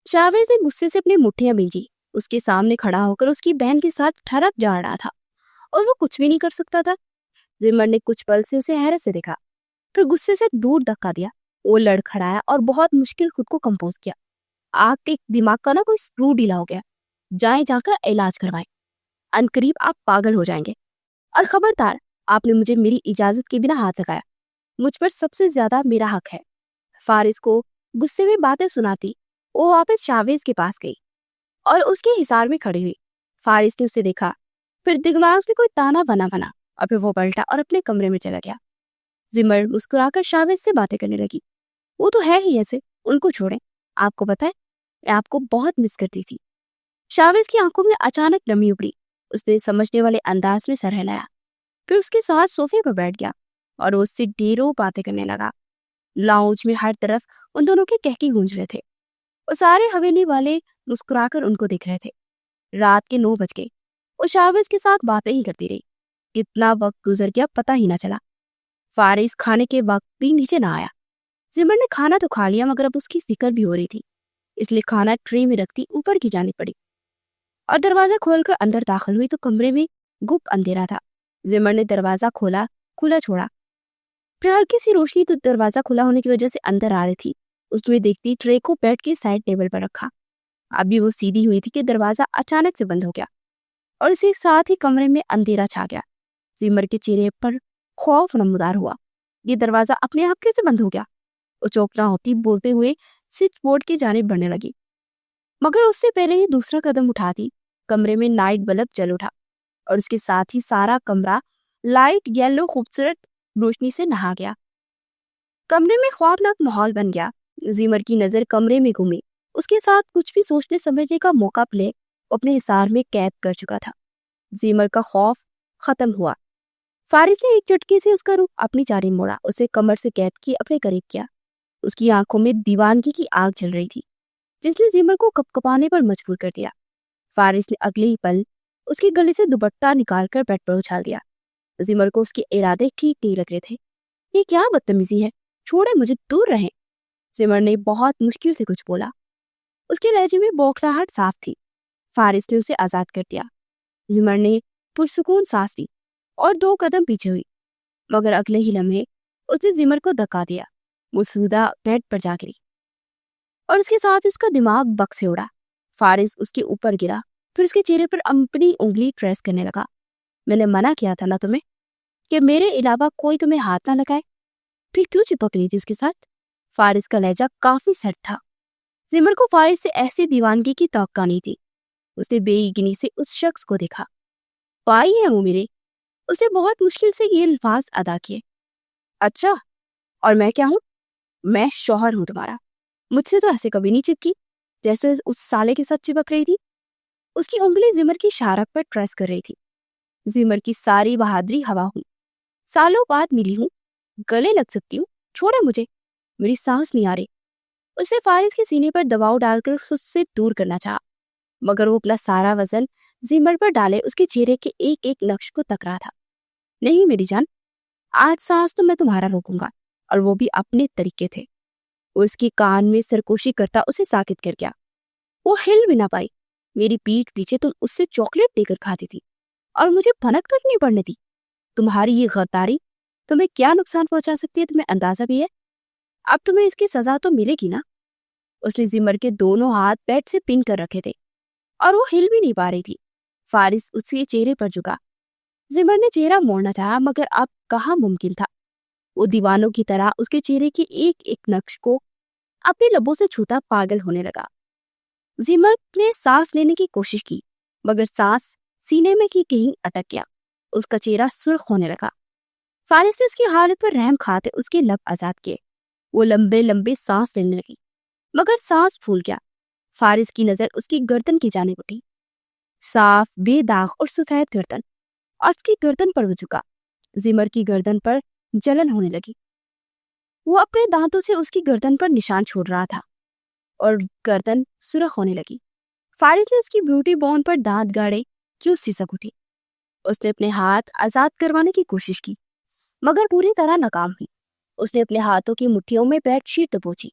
شاویز نے غصے سے اپنی مٹھیاں بھیجی۔ اس کے سامنے کھڑا ہو کر اس کی بہن کے ساتھ ٹھڑک جا رہا تھا اور وہ کچھ بھی نہیں کر سکتا تھا۔ زمر نے کچھ پل سے اسے حیرت سے دیکھا، پھر غصے سے دور دھکا دیا۔ وہ لڑکھڑایا اور بہت مشکل خود کو کمپوز کیا۔ آگ کے دماغ کا کوئی سکرو ڈھیلا ہو گیا، جائیں جا کر علاج کروائیں، عنقریب آپ پاگل ہو جائیں گے۔ اور خبردار، آپ نے مجھے میری اجازت کے بنا ہاتھ لگایا، مجھ پر سب سے زیادہ میرا حق ہے۔ فارس کو غصے میں باتیں سناتی وہ واپس شاویز کے پاس گئی اور اس کے حصار میں کھڑی ہوئی۔ فارس نے اسے دیکھا، پھر دماغ میں کوئی تانا بنا اور پھر وہ پلٹا اور اپنے کمرے میں چلا گیا۔ زمر مسکرا کر شاویز سے باتیں کرنے لگی۔ وہ تو ہے ہی ایسے، ان کو چھوڑیں۔ آپ کو پتہ ہے میں آپ کو بہت مس کرتی تھی۔ شاویز کی آنکھوں میں اچانک نمی ابھری۔ اس نے سمجھنے والے انداز میں سر ہلایا، پھر اس کے ساتھ صوفے پر بیٹھ گیا اور وہ اس سے ڈھیروں باتیں کرنے لگا۔ لاؤنج میں ہر طرف ان دونوں کے کہکے گونج رہے تھے۔ اور سارے حویلی والے مسکرا کر ان کو دیکھ رہے تھے۔ رات کے 9 بج گئے۔ وہ شاہباز کے ساتھ باتیں ہی کرتی رہی۔ کتنا وقت گزر گیا پتہ ہی نہ چلا۔ فارس کھانے کے وقت بھی نیچے نہ آیا۔ زمر نے کھانا تو کھا لیا مگر اب اس کی فکر بھی ہو رہی تھی، اس لیے کھانا ٹرے میں رکھتی اوپر کی جانب پڑی اور دروازہ کھول کر اندر داخل ہوئی تو کمرے میں گپ اندھیرا تھا۔ زمر نے دروازہ کھلا چھوڑا، پھر ہلکی سی روشنی تو دروازہ کھلا ہونے کی وجہ سے اندر آ رہی تھی۔ اس میں دیکھتی ٹرے کو بیڈ کے سائڈ ٹیبل پر رکھا۔ ابھی وہ سیدھی ہوئی تھی کہ دروازہ اچانک سے بند ہو گیا اور اسی ساتھ ہی کمرے میں اندھیرا چھا گیا۔ زمر کے چہرے پر خوف نمودار ہوا۔ یہ دروازہ اپنے آپ کیسے بند ہو گیا؟ وہ چوکنا ہوتی بولتے ہوئے سوئچ بورڈ کی جانب بڑھنے لگی، مگر اس سے پہلے ہی دوسرا قدم اٹھاتی کمرے میں نائٹ بلب جل اٹھا اور اس کے ساتھ ہی سارا کمرہ لائٹ یلو خوبصورت روشنی سے نہا گیا۔ کمرے میں خوابناک ماحول بن گیا۔ زمر کی نظر کمرے میں گھومی، اس کے ساتھ کچھ بھی سوچنے سمجھنے کا موقع پلے اپنے حصار میں قید کر چکا تھا۔ زمر کا خوف ختم ہوا۔ فارس نے ایک چٹکے سے اس کا رخ اپنی جانب موڑا، اسے کمر سے قید کی اپنے قریب کیا۔ اس کی آنکھوں میں دیوانگی کی آگ جل رہی تھی جس نے زمر کو کپکپانے پر مجبور کر دیا۔ فارس نے اگلے ہی پل اس کے گلے سے دوپٹہ نکال کر بیڈ پر اچھال دیا۔ زمر کو اس کے ارادے ٹھیک نہیں لگ رہے تھے۔ یہ کیا بدتمیزی ہے، چھوڑے مجھے، دور رہیں۔ زمر نے بہت مشکل سے کچھ بولا، اس کے لہجے میں بوکھلاہٹ صاف تھی۔ فارس نے اسے آزاد کر دیا۔ زمر نے پرسکون سانس لی اور 2 قدم پیچھے ہوئی، مگر اگلے ہی لمحے اس نے زمر کو دھکا دیا۔ وہ سیدھا بیڈ پر جا گری اور اس کے ساتھ اس کا دماغ بک سے اڑا۔ فارس اس کے اوپر گرا، پھر اس کے چہرے پر اپنی انگلی ٹریس کرنے لگا۔ میں نے منع کیا تھا نا تمہیں کہ میرے علاوہ کوئی تمہیں ہاتھ نہ لگائے، پھر کیوں چپک رہی تھی اس کے ساتھ؟ فارس کا لہجہ کافی سخت تھا۔ زمر کو فارس سے ایسی دیوانگی کی توقع نہیں تھی۔ اس نے بے یقینی سے اس شخص کو دیکھا۔ پائی ہے وہ میرے، اس نے بہت مشکل سے یہ الفاظ ادا کیے۔ اچھا، اور میں کیا ہوں؟ میں شوہر ہوں تمہارا۔ مجھ سے تو ایسے کبھی نہیں چپکی جیسے اس سالے کے ساتھ چپک رہی تھی۔ اس کی انگلی زمر کی شارک پر ٹریس کر رہی تھی۔ زمر کی ساری بہادری ہوا ہوں، سالوں بعد ملی ہوں، گلے لگ سکتی ہوں، چھوڑے مجھے، میری سانس نہیں آ رہی۔ اس نے فارس کے سینے پر دباؤ ڈال کر خود سے دور کرنا چاہا، مگر وہ اپنا سارا وزن زمر پر ڈالے اس کے چہرے کے ایک ایک نقش کو تک رہا تھا۔ نہیں میری جان، آج سانس تو میں تمہارا روکوں گا، اور وہ بھی اپنے طریقے تھے۔ وہ اس کی کان میں سرکوشی کرتا اسے ساکت کر گیا۔ وہ ہل بھی نہ پائی۔ میری پیٹھ پیچھے تم اس سے چاکلیٹ لے کر کھاتی تھی اور مجھے بھنک تک نہیں پڑنے دی۔ تمہاری یہ غداری تمہیں کیا نقصان پہنچا سکتی ہے تمہیں اندازہ بھی ہے؟ اب تمہیں اس کی سزا تو ملے گی نا۔ اس نے زمر کے دونوں ہاتھ بیڈ سے پن کر رکھے تھے اور وہ ہل بھی نہیں پا رہی تھی۔ فارس اس کے چہرے پر جھکا۔ زمر نے چہرہ موڑنا چاہا مگر اب کہاں ممکن تھا۔ وہ دیوانوں کی طرح اس کے چہرے کے ایک ایک نقش کو اپنے لبوں سے چھوتا پاگل ہونے لگا۔ زمر نے سانس لینے کی کوشش کی مگر سانس سینے میں کی کہیں اٹک گیا۔ اس کا چہرہ سرخ ہونے لگا۔ فارس نے اس کی حالت پر رحم کھاتے اس کے لب آزاد کیے۔ وہ لمبے لمبے سانس لینے لگی مگر سانس پھول گیا۔ فارس کی نظر اس کی گردن کی جانب اٹھی، صاف بے داغ اور سفید گردن، اور اس کی گردن پر وہ جھکا۔ زمر کی گردن پر جلن ہونے لگی۔ وہ اپنے دانتوں سے اس کی گردن پر نشان چھوڑ رہا تھا اور گردن سرخ ہونے لگی۔ فارس نے اس کی بیوٹی بون پر دانت گاڑے کہ اس سسک اٹھی۔ اس نے اپنے ہاتھ آزاد کروانے کی کوشش کی مگر پوری طرح ناکام ہوئی۔ اس نے اپنے ہاتھوں کی مٹھیوں میں بیڈ شیٹ دبوچی۔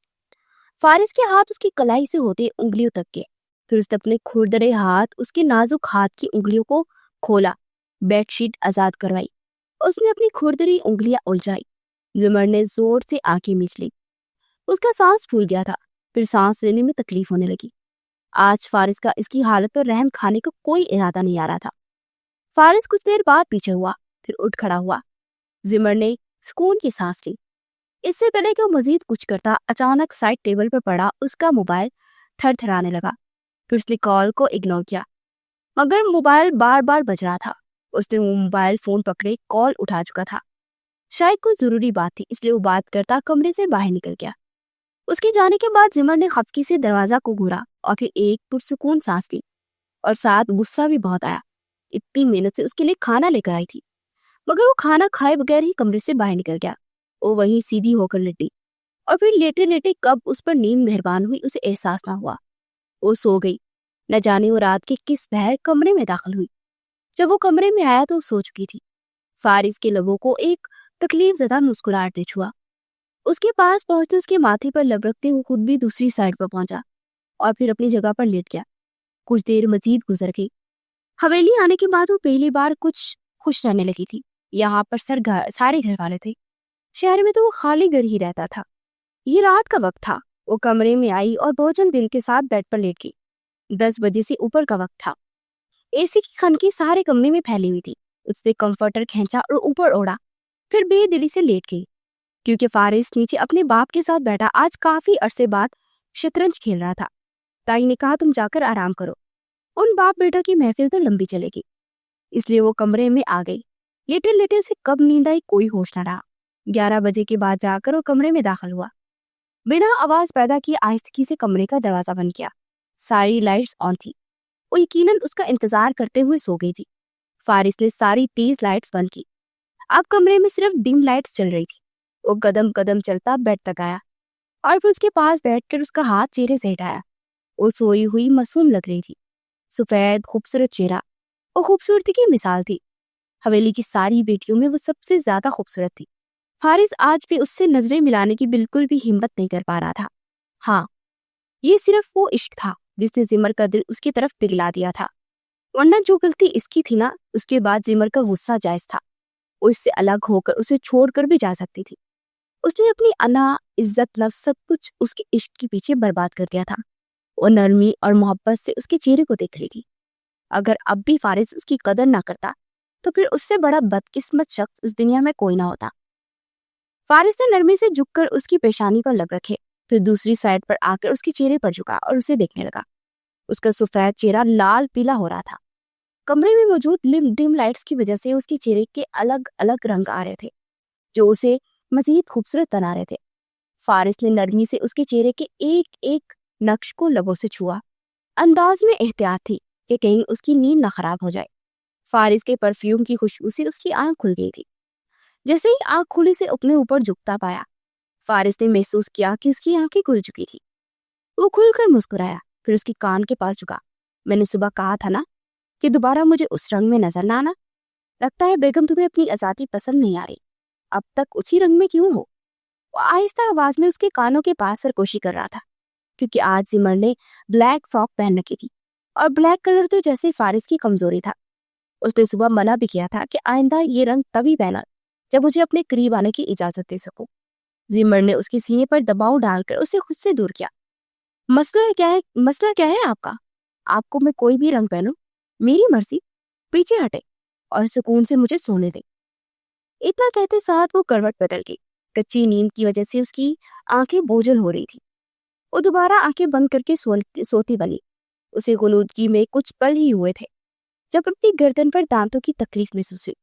فارس کے ہاتھ اس کی کلائی سے ہوتے انگلیوں تک گئے، پھر اس نے اپنے کھردرے ہاتھ اس کے نازک ہاتھ کی انگلیوں کو کھولا، بیڈ شیٹ آزاد کروائی۔ اس نے اپنی کھردری انگلیاں الجھائی۔ زمر نے زور سے آنکھیں میچ لی۔ اس کا سانس پھول گیا تھا، پھر سانس لینے میں تکلیف ہونے لگی۔ آج فارس کا اس کی حالت پر رحم کھانے کا کوئی ارادہ نہیں آ رہا تھا۔ فارس کچھ دیر بعد پیچھے ہوا، پھر اٹھ کھڑا ہوا۔ زمر نے سکون کی سانس لی۔ اس سے پہلے کہ وہ مزید کچھ کرتا، اچانک سائڈ ٹیبل پر پڑا اس کا موبائل تھر تھرانے لگا۔ پھر اس نے کال کو اگنور کیا مگر موبائل بار بار بج رہا تھا۔ اس نے وہ موبائل فون پکڑے کال اٹھا چکا تھا۔ شاید کوئی ضروری بات تھی، اس لیے وہ بات کرتا کمرے سے باہر نکل گیا۔ اس کے جانے کے بعد زمر نے خفگی سے دروازہ کو گھورا اور پھر ایک پرسکون سانس لی، اور ساتھ غصہ بھی بہت آیا۔ اتنی محنت سے اس کے لیے کھانا لے کر آئی تھی مگر وہ کھانا کھائے بغیر ہی کمرے سے باہر نکل گیا۔ وہ وہیں سیدھی ہو کر لٹی، اور پھر لیٹے لیٹے کب اس پر نیند مہربان ہوئی اسے احساس نہ ہوا۔ وہ سو گئی، نہ جانے وہ رات کے کس پہر کمرے میں داخل ہوئی۔ جب وہ کمرے میں آیا تو سو چکی تھی۔ فارس کے لبوں کو ایک تکلیف زدہ مسکراہٹ نے چھوا۔ اس کے پاس پہنچتے اس کے ماتھے پر لب رکھتے وہ خود بھی دوسری سائڈ پر پہنچا اور پھر اپنی جگہ پر لیٹ گیا۔ کچھ دیر مزید گزر گئی۔ حویلی آنے کے بعد وہ پہلی بار کچھ خوش رہنے لگی تھی۔ یہاں پر سارے گھر والے تھے۔ شہر میں تو وہ خالی گھر ہی رہتا تھا۔ یہ رات کا وقت تھا۔ وہ کمرے میں آئی اور بہت دل کے ساتھ بیڈ پر لیٹ گئی۔ 10 بجے سے اوپر کا وقت تھا۔ اے سی کی خنکی سارے کمرے میں پھیلی ہوئی تھی۔ اس نے کمفرٹر کھینچا اور اوپر اوڑا، پھر بے دلی سے لیٹ گئی کیونکہ فارس نیچے اپنے باپ کے ساتھ بیٹھا آج کافی عرصے بعد شطرنج کھیل رہا تھا۔ تائی نے کہا تم جا کر آرام کرو، ان باپ بیٹا کی محفل تو لمبی چلے گی، اس لیے وہ کمرے میں آ گئی۔ لیٹے لیٹے اسے کب نیند آئی کوئی ہوش نہ رہا۔ 11 بجے کے بعد جا کر وہ کمرے میں داخل ہوا۔ بنا آواز پیدا کیے آہستگی سے کمرے کا دروازہ بند کیا۔ ساری لائٹس آن تھی۔ وہ یقیناً اس کا انتظار کرتے ہوئے سو گئی تھی۔ فارس نے ساری تیز لائٹس بند کی۔ اب کمرے میں صرف ڈم لائٹس چل رہی تھی۔ وہ قدم قدم چلتا بیڈ تک آیا اور پھر اس کے پاس بیٹھ کر اس کا ہاتھ چہرے سے ہٹایا۔ وہ سوئی ہوئی معصوم لگ رہی تھی۔ سفید خوبصورت چہرہ، وہ خوبصورتی کی مثال تھی۔ حویلی کی ساری بیٹیوں میں وہ سب سے زیادہ خوبصورت تھی۔ فارس آج بھی اس سے نظریں ملانے کی بالکل بھی ہمت نہیں کر پا رہا تھا۔ ہاں، یہ صرف وہ عشق تھا جس نے زمر کا دل اس کی طرف پگھلا دیا تھا، ورنہ جو غلطی اس کی تھی نا، اس کے بعد زمر کا غصہ جائز تھا۔ وہ اس سے الگ ہو کر اسے چھوڑ کر بھی جا سکتی تھی۔ اس نے اپنی انا، عزت، نفس، سب کچھ اس کے عشق کے پیچھے برباد کر دیا تھا۔ وہ نرمی اور محبت سے اس کے چہرے کو دیکھ رہی تھی۔ اگر اب بھی فارس اس کی قدر نہ کرتا تو پھر اس سے بڑا بدقسمت شخص اس دنیا میں کوئی نہ ہوتا۔ فارس نے نرمی سے جھک کر اس کی پیشانی پر لب رکھے، پھر دوسری سائڈ پر آ کر اس کے چہرے پر جھکا اور اسے دیکھنے لگا۔ اس کا سفید چہرہ لال پیلا ہو رہا تھا۔ کمرے میں موجود ڈم لائٹس کی وجہ سے اس کے چہرے کے الگ الگ رنگ آ رہے تھے جو اسے مزید خوبصورت بنا رہے تھے۔ فارس نے نرمی سے اس کے چہرے کے ایک ایک نقش کو لبوں سے چھوا۔ انداز میں احتیاط تھی کہ کہیں اس کی نیند نہ خراب ہو جائے۔ فارس کے پرفیوم کی خوشبو سے اس کی آنکھ کھل گئی تھی۔ جیسے ہی آنکھ کھلی سے اپنے اوپر جھکتا پایا، فارس نے محسوس کیا کہ اس کی آنکھیں کھل چکی تھی۔ وہ کھل کر مسکرایا، پھر اس کی کان کے پاس جھکا۔ میں نے صبح کہا تھا نا کہ دوبارہ مجھے اس رنگ میں نظر نہ آنا۔ لگتا ہے بیگم تمہیں اپنی آزادی پسند نہیں آ رہی، اب تک اسی رنگ میں کیوں ہو؟ وہ آہستہ آواز میں اس کے کانوں کے پاس سرکوشی کر رہا تھا کیونکہ آج زمر نے بلیک فراک پہن رکھی تھی اور بلیک کلر تو جیسے فارس کی کمزوری تھا۔ اس نے صبح منع بھی کیا تھا کہ آئندہ یہ رنگ تبھی پہنا جب مجھے اپنے قریب آنے کی اجازت دے سکوں۔ زمر نے اس کے سینے پر دباؤ ڈال کر اسے خود سے دور کیا۔ مسئلہ کیا ہے آپ کا؟ آپ کو میں کوئی بھی رنگ پہنوں، میری مرضی، پیچھے ہٹے اور سکون سے مجھے سونے دے۔ اتنا کہتے ساتھ وہ کروٹ بدل گئی۔ کچی نیند کی وجہ سے اس کی آنکھیں بوجھل ہو رہی تھی۔ وہ دوبارہ آنکھیں بند کر کے سوتی بنی۔ اسے غنودگی میں کچھ پل ہی ہوئے تھے جب اپنی گردن پر دانتوں کی تکلیف محسوس ہوئی۔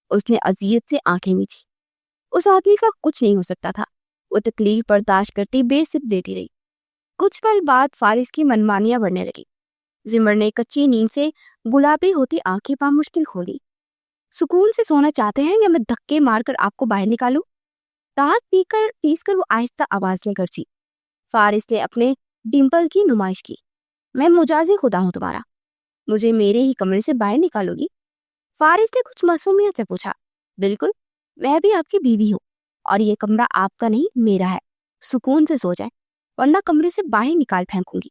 اس نے اذیت سے آنکھیں میچھی۔ اس آدمی کا کچھ نہیں ہو سکتا تھا۔ وہ تکلیف برداشت کرتی بے سب لیٹی رہی۔ کچھ پل بعد فارس کی منمانیاں بڑھنے لگی۔ زمر نے کچی نیند سے گلابی ہوتی آنکھیں بامشکل کھولی۔ سکون سے سونا چاہتے ہیں یا میں دھکے مار کر آپ کو باہر نکالوں؟ دانت پیس کر وہ آہستہ آواز میں گرجی۔ فارس نے اپنے ڈمپل کی نمائش کی۔ میں مجازی خدا ہوں تمہارا، مجھے میرے ہی کمرے سے باہر نکالو گی؟ فارس نے کچھ معصومیت سے پوچھا۔ بالکل، میں بھی آپ کی بیوی ہوں اور یہ کمرہ آپ کا نہیں میرا ہے۔ سکون سے سو جائیں ورنہ کمرے سے باہر نکال پھینکوں گی۔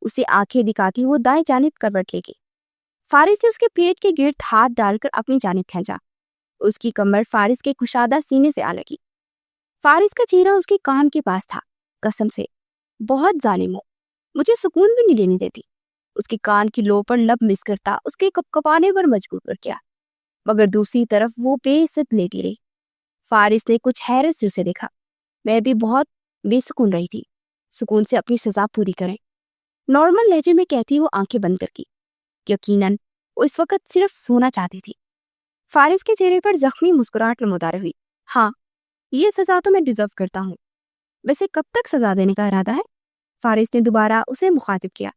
اسے آنکھیں دکھاتی وہ دائیں جانب کروٹ لے گئی۔ فارس نے اس کے پیٹ کے گرد ہاتھ ڈال کر اپنی جانب کھینچا۔ اس کی کمر فارس کے کشادہ سینے سے آ لگی۔ فارس کا چہرہ اس کے کان کے پاس تھا۔ قسم سے بہت ظالم ہو، مجھے سکون بھی نہیں لینے دیتی۔ اس کے کان کی لو پر لب مس کرتا اس کے کپکپانے پر مجبور کر کیا، مگر دوسری طرف وہ بے عزت لیٹی رہی۔ فارس نے کچھ حیرت سے اسے دیکھا۔ میں بھی بہت بے سکون رہی تھی، سکون سے اپنی سزا پوری کریں، نارمل لہجے میں کہتی وہ آنکھیں بند کر کی۔ یقیناً وہ اس وقت صرف سونا چاہتی تھی۔ فارس کے چہرے پر زخمی مسکراہٹ نمودار ہوئی۔ ہاں، یہ سزا تو میں ڈیزرو کرتا ہوں۔ ویسے کب تک سزا دینے کا ارادہ ہے؟ فارس نے دوبارہ اسے مخاطب کیا۔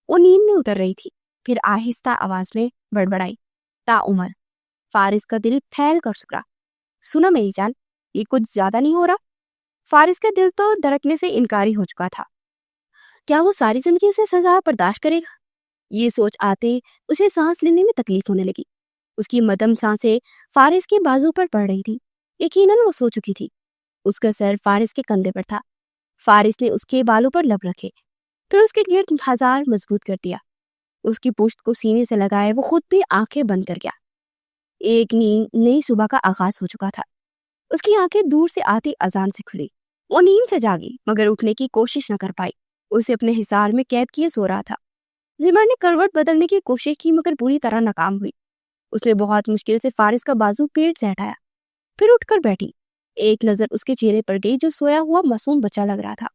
وہ نیند میں اتر رہی تھی، پھر آہستہ آواز میں بڑبڑائی، تا عمر۔ فارس کا دل پھیل کر سکرا۔ سنو میری جان، یہ کچھ زیادہ نہیں ہو رہا؟ فارس کا دل تو دھڑکنے سے انکاری ہو چکا تھا. کیا وہ ساری زندگی اسے سزا برداشت کرے گا؟ یہ سوچ آتے اسے سانس لینے میں تکلیف ہونے لگی. اس کی مدم سانسیں فارس کے بازو پر پڑ رہی تھی. یقیناً وہ سو چکی تھی. اس کا سر فارس کے کندھے پر تھا. فارس نے اس کے بالوں پر لب رکھے، پھر اس کے گرد ہزار مضبوط کر دیا. اس کی پشت کو سینے سے لگائے وہ خود بھی آنکھیں بند کر گیا. ایک نئی صبح کا آغاز ہو چکا تھا. اس کی آنکھیں دور سے آتی اذان سے کھلی. وہ نیند سے جاگی مگر اٹھنے کی کوشش نہ کر پائی. اسے اپنے حصار میں قید کیے سو رہا تھا. زمر نے کروٹ بدلنے کی کوشش کی مگر پوری طرح ناکام ہوئی. اس نے بہت مشکل سے فارس کا بازو پیٹ سے ہٹایا، پھر اٹھ کر بیٹھی. ایک نظر اس کے چہرے پر گئی جو سویا ہوا معصوم بچہ لگ رہا تھا.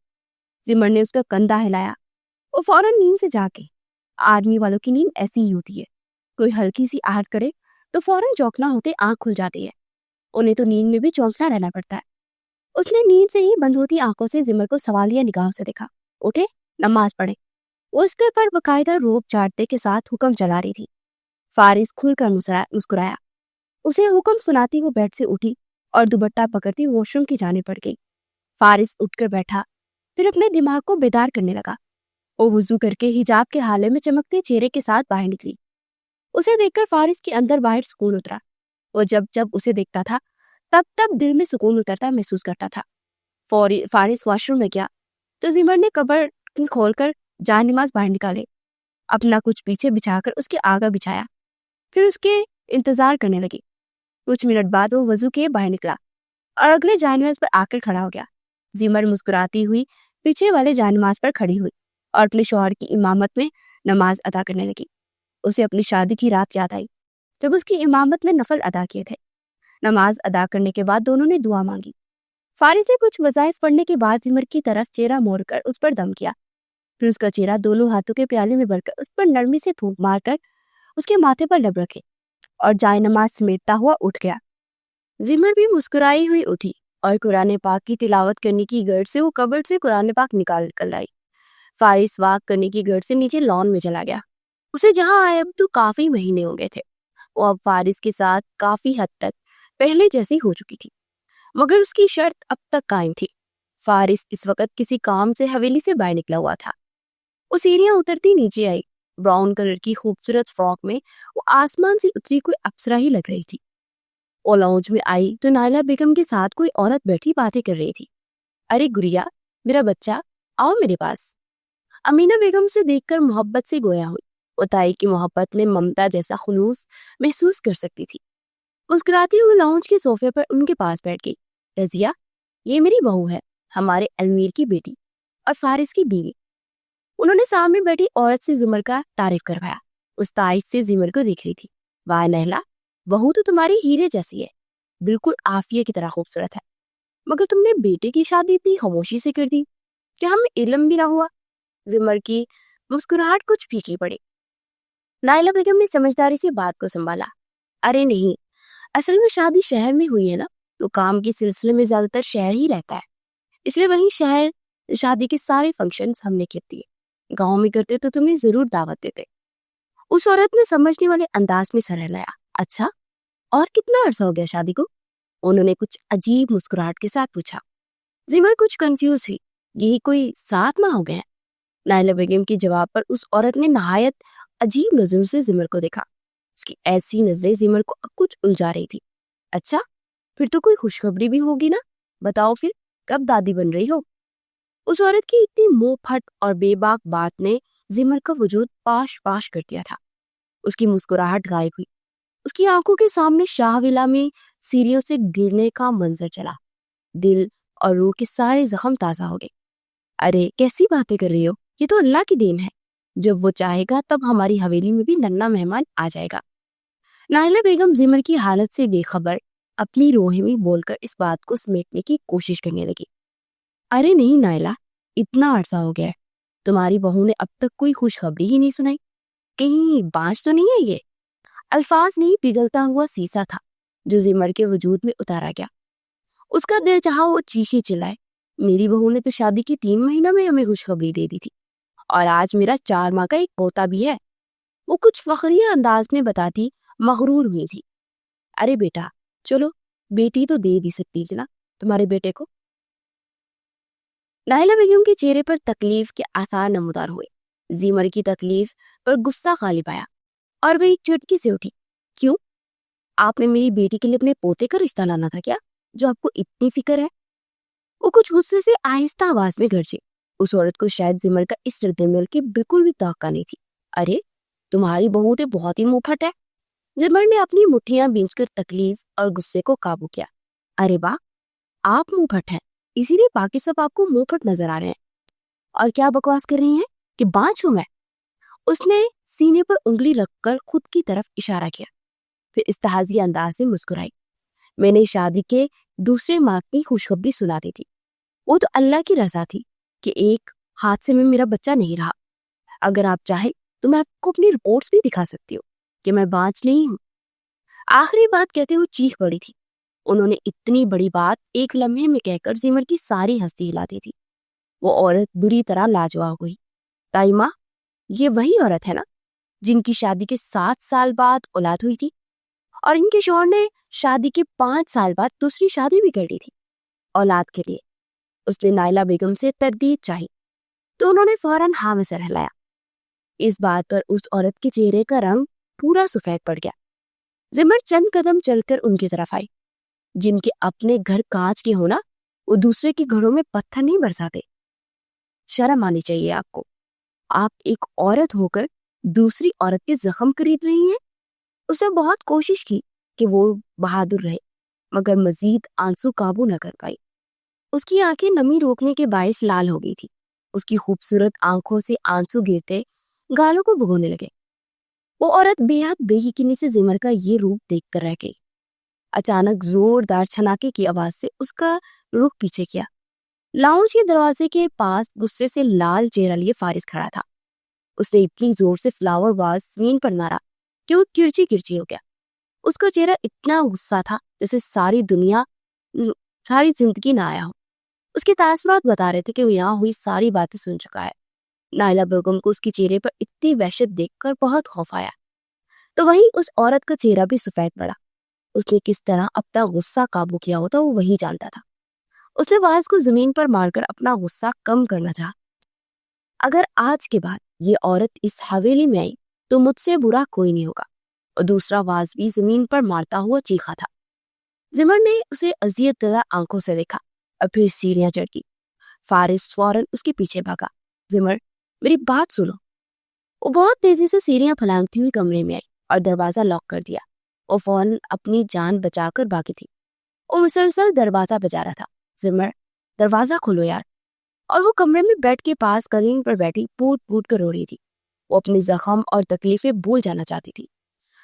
زمر نے اس کا کندھا ہلایا. وہ فوراً نیند سے جاگ گئی. آدمی والوں کی نیند ایسی ہی ہوتی ہے، کوئی ہلکی سی آہٹ کرے تو فوراً چونکنا ہوتے آنکھ کھل جاتی ہے. انہیں تو نیند میں بھی چونکنا رہنا پڑتا ہے. اس نے نیند سے ہی بند ہوتی آنکھوں سے زمر کو سوالیہ نگاہوں سے دیکھا. اٹھے، نماز پڑھے. وہ اس کے پر باقاعدہ روب چاٹتے کے ساتھ حکم چلا رہی تھی. فارس کھل کر مسکرایا. اسے حکم سناتی وہ بیڈ سے اٹھی اور دوپٹہ پکڑتی واش روم کی جانب بڑھ گئی. فارس اٹھ کر بیٹھا، پھر اپنے دماغ کو بیدار کرنے لگا. وہ وضو کر کے حجاب کے حالے میں چمکتے چہرے کے ساتھ باہر نکلی. اسے دیکھ کر فارس کے اندر باہر سکون اترا. وہ جب اسے دیکھتا تھا تب دل میں سکون اترتا محسوس کرتا تھا. فارس واش روم میں گیا تو زمر نے کبر کھول کر جائے نماز باہر نکالے. اپنا کچھ پیچھے بچھا کر اس کے آگا بچھایا، پھر اس کے انتظار کرنے لگی. کچھ منٹ بعد وہ وضو کے باہر نکلا اور اگلے جائے نماز پر آ کر کھڑا ہو گیا. زمر مسکراتی ہوئی پیچھے والے جائے نماز پر کھڑی ہوئی اور اپنے شوہر کی امامت میں نماز ادا کرنے لگی. اسے اپنی شادی کی رات یاد آئی جب اس کی امامت میں نفل ادا کیے تھے. نماز ادا کرنے کے بعد دونوں نے دعا مانگی. فارس نے کچھ وظائف پڑھنے کے بعد زمر کی طرف چہرہ موڑ کر اس پر دم کیا، پھر اس کا چہرہ دونوں ہاتھوں کے پیالے میں بھر کر اس پر نرمی سے پھونک مار کر اس کے ماتھے پر لب رکھے اور جائے نماز سمیٹتا ہوا اٹھ گیا. زمر بھی مسکرائی ہوئی اٹھی اور قرآن پاک کی تلاوت کرنے کی گرج سے وہ کبرڈ سے قرآن پاک نکال کر لائی. فارس واک کرنے کی گرج سے نیچے لان میں چلا گیا. اسے جہاں آئے اب تو کافی مہینے ہو گئے تھے. وہ اب فارس کے ساتھ کافی حد تک پہلے جیسی ہو چکی تھی، مگر اس کی شرط اب تک قائم تھی. فارس اس وقت کسی کام سے حویلی سے باہر نکلا ہوا تھا. وہ سیڑھیاں اترتی نیچے آئی. براؤن کلر کی خوبصورت فراک میں وہ آسمان سے اتری کوئی اپسرا ہی لگ رہی تھی. وہ لاؤنج میں آئی تو نائلہ بیگم کے ساتھ کوئی عورت بیٹھی باتیں کر رہی تھی. ارے گڑیا، میرا بچہ، آؤ میرے پاس. امینہ بیگم سے دیکھ کر محبت سے گویا ہوئی. وہ تائی کی محبت میں ممتا جیسا خلوص محسوس کر سکتی تھی. مسکراتی ہوئی لاؤنج کے صوفے پر ان کے پاس بیٹھ گئی. رضیہ، یہ میری بہو ہے، ہمارے المیر کی بیٹی اور فارس کی بیوی. انہوں نے سامنے بیٹھی عورت سے زمر کا تعریف کروایا. اس تائش سے زمر کو دیکھ رہی تھی. واہ نہلا، بہو تو تمہاری ہیرے جیسی ہے، بالکل عافیہ کی طرح خوبصورت ہے، مگر تم نے بیٹے کی شادی اتنی خاموشی سے کر دی، کیا ہمیں علم بھی نہ ہوا؟ زمر کی مسکراہٹ کچھ پھیکی پڑی. نائلہ بیگم نے سمجھداری سے بات کو سنبھالا. ارے نہیں، اصل میں شادی شہر میں ہوئی ہے نا، تو کام کے سلسلے میں زیادہ تر شہر ہی رہتا ہے، اس لیے وہیں شہر شادی کے سارے فنکشنز ہم نے کیے دیے. گاؤں میں کرتے تو تمہیں ضرور دعوت دیتے. اس عورت نے سمجھنے والے انداز میں سر ہلایا. اچھا، اور کتنا عرصہ ہو گیا شادی کو؟ انہوں نے کچھ عجیب مسکراہٹ کے ساتھ پوچھا. زمر کچھ کنفیوز ہوئی. یہی کوئی 7 ماہ ہو گئے ہیں. نائلہ بیگم کے جواب پر اس عورت نے نہایت عجیب نظروں سے زمر کو دیکھا. اس کی ایسی نظریں زمر کو کچھ الجھا رہی تھی. اچھا، پھر تو کوئی خوشخبری بھی ہوگی نا؟ بتاؤ پھر کب دادی بن رہی ہو؟ اس عورت کی اتنی منہ پھٹ اور بے باک بات نے زمر کا وجود پاش پاش کر دیا تھا. اس کی مسکراہٹ غائب ہوئی. اس کی آنکھوں کے سامنے شاہ ولا میں سیڑھیوں سے گرنے کا منظر چلا. دل اور روح کے سارے زخم تازہ ہو گئے. ارے کیسی باتیں کر رہی ہو، یہ تو اللہ کی دین ہے، جب وہ چاہے گا تب ہماری حویلی میں بھی ننھا مہمان آ جائے گا. نائلہ بیگم زمر کی حالت سے بے خبر اپنی روح میں بول کر اس بات کو سمیٹنے کی کوشش کرنے لگی. ارے نہیں نائلہ، اتنا عرصہ ہو گیا ہے، تمہاری بہو نے اب تک کوئی خوشخبری ہی نہیں سنائی. کہیں بانجھ تو نہیں ہے یہ؟ الفاظ نہیں پگھلتا ہوا سیسا تھا جو زمر کے وجود میں اتارا گیا. اس کا دل چاہا وہ چیخے چلائے. میری بہو نے تو شادی کی 3 مہینوں میں ہمیں خوشخبری دے دی تھی، اور آج میرا 4 ماہ کا ایک پوتا بھی ہے. وہ کچھ فخریہ انداز میں بتاتی مغرور ہوئی تھی. ارے بیٹا، چلو بیٹی تو دے دی سکتی تھی نا تمہارے بیٹے کو. نائلہ بیگم کے چہرے پر تکلیف کے آثار نمودار ہوئے. زیمر کی تکلیف پر غصہ غالب آیا اور وہ ایک چٹکی سے اٹھی. کیوں؟ آپ نے میری بیٹی کے لیے اپنے پوتے کا رشتہ لانا تھا کیا جو آپ کو اتنی فکر ہے؟ وہ کچھ غصے سے آہستہ آواز میں گرجے. اس عورت کو شاید زمر کا اس رد عمل کی بالکل بھی توقع نہیں تھی. ارے تمہاری بہو تو بہت ہی منہ پھٹ ہے. زمر نے اپنی مٹھیاں بھینچ کر تکلیف اور غصے کو قابو کیا. ارے واہ، آپ منہ پھٹ ہیں، اسی لیے باقی سب آپ کو منہ پھٹ نظر آ رہے ہیں. اور کیا بکواس کر رہی ہیں کہ بانجھ ہوں میں؟ اس نے سینے پر انگلی رکھ کر خود کی طرف اشارہ کیا، پھر استحاضی انداز میں مسکرائی. میں نے شادی کے دوسرے ماہ کی خوشخبری سنا دی تھی. وہ تو اللہ کی رضا تھی کہ ایک حادثے میں میرا بچہ نہیں رہا. اگر آپ چاہیں تو میں آپ کو اپنی رپورٹس بھی دکھا سکتی ہوں کہ میں بانجھ نہیں ہوں. آخری بات کہتے ہوئے چیخ پڑی تھی. انہوں نے اتنی بڑی بات ایک لمحے میں کہہ کر زمر کی ساری ہستی ہلا دی تھی. وہ عورت بری طرح لاجواب ہوئی. تائمہ، یہ وہی عورت ہے نا جن کی شادی کے 7 سال بعد اولاد ہوئی تھی اور ان کے شوہر نے شادی کے 5 سال بعد دوسری شادی بھی کر لی تھی اولاد کے لیے. اس نے نائلہ بیگم سے تردید چاہی تو انہوں نے فوراً ہاں میں سر ہلایا. اس بات پر اس عورت کے چہرے کا رنگ پورا سفید پڑ گیا. زمر چند قدم چل کر ان کی طرف آئی. جن کے اپنے گھر کانچ کے ہونا وہ دوسرے کے گھروں میں پتھر نہیں برساتے. شرم آنی چاہیے آپ کو. آپ ایک عورت ہو کر دوسری عورت کے زخم خرید رہی ہیں. اس نے بہت کوشش کی کہ وہ بہادر رہے مگر مزید آنسو قابو نہ کر پائی. اس کی آنکھیں نمی روکنے کے باعث لال ہو گئی تھی. اس کی خوبصورت آنکھوں سے آنسو گرتے گالوں کو بھگونے لگے. وہ عورت بے حد بے یقینی سے زمر کا یہ روپ دیکھ کر رہ گئی. اچانک زوردار چھناکے کی آواز سے اس کا رخ پیچھے کیا. لاؤنج کے دروازے کے پاس غصے سے لال چہرہ لیے فارس کھڑا تھا. اس نے اتنی زور سے فلاور واز زمین پر مارا کہ وہ کرچی کرچی ہو گیا. اس کا چہرہ اتنا غصہ تھا جیسے ساری زندگی نہ آیا ہو. اس کے تاثرات بتا رہے تھے کہ وہ یہاں ہوئی ساری باتیں سن چکا ہے. نائلہ بیگم کو اس کے چہرے پر اتنی وحشت دیکھ کر بہت خوف آیا. تو وہیں اس عورت کا چہرہ بھی سفید پڑا. اس نے کس طرح اپنا غصہ قابو کیا ہوتا وہ وہی جانتا تھا. اس نے واز کو زمین پر مار کر اپنا غصہ کم کرنا چاہا. اگر آج کے بعد یہ عورت اس حویلی میں آئی تو مجھ سے برا کوئی نہیں ہوگا. اور دوسرا واز بھی زمین پر مارتا ہوا چیخا تھا. زمر نے اسے اذیت زدہ آنکھوں سے دیکھا اور پھر سیڑھیاں چڑھ گئی. فارس فوراً اس کے پیچھے بھاگا. زمر، میری بات سنو. وہ بہت تیزی سے سیڑھیاں پھلانگتی ہوئی کمرے میں آئی اور دروازہ لاک کر دیا. وہ فوراً اپنی جان بچا کر بھاگی تھی. وہ مسلسل دروازہ بجا رہا تھا. زمر، دروازہ کھولو یار. اور وہ کمرے میں بیڈ کے پاس قالین پر بیٹھی پوٹ پوٹ کر رو رہی تھی. وہ اپنی زخم اور تکلیفیں بھول جانا چاہتی تھی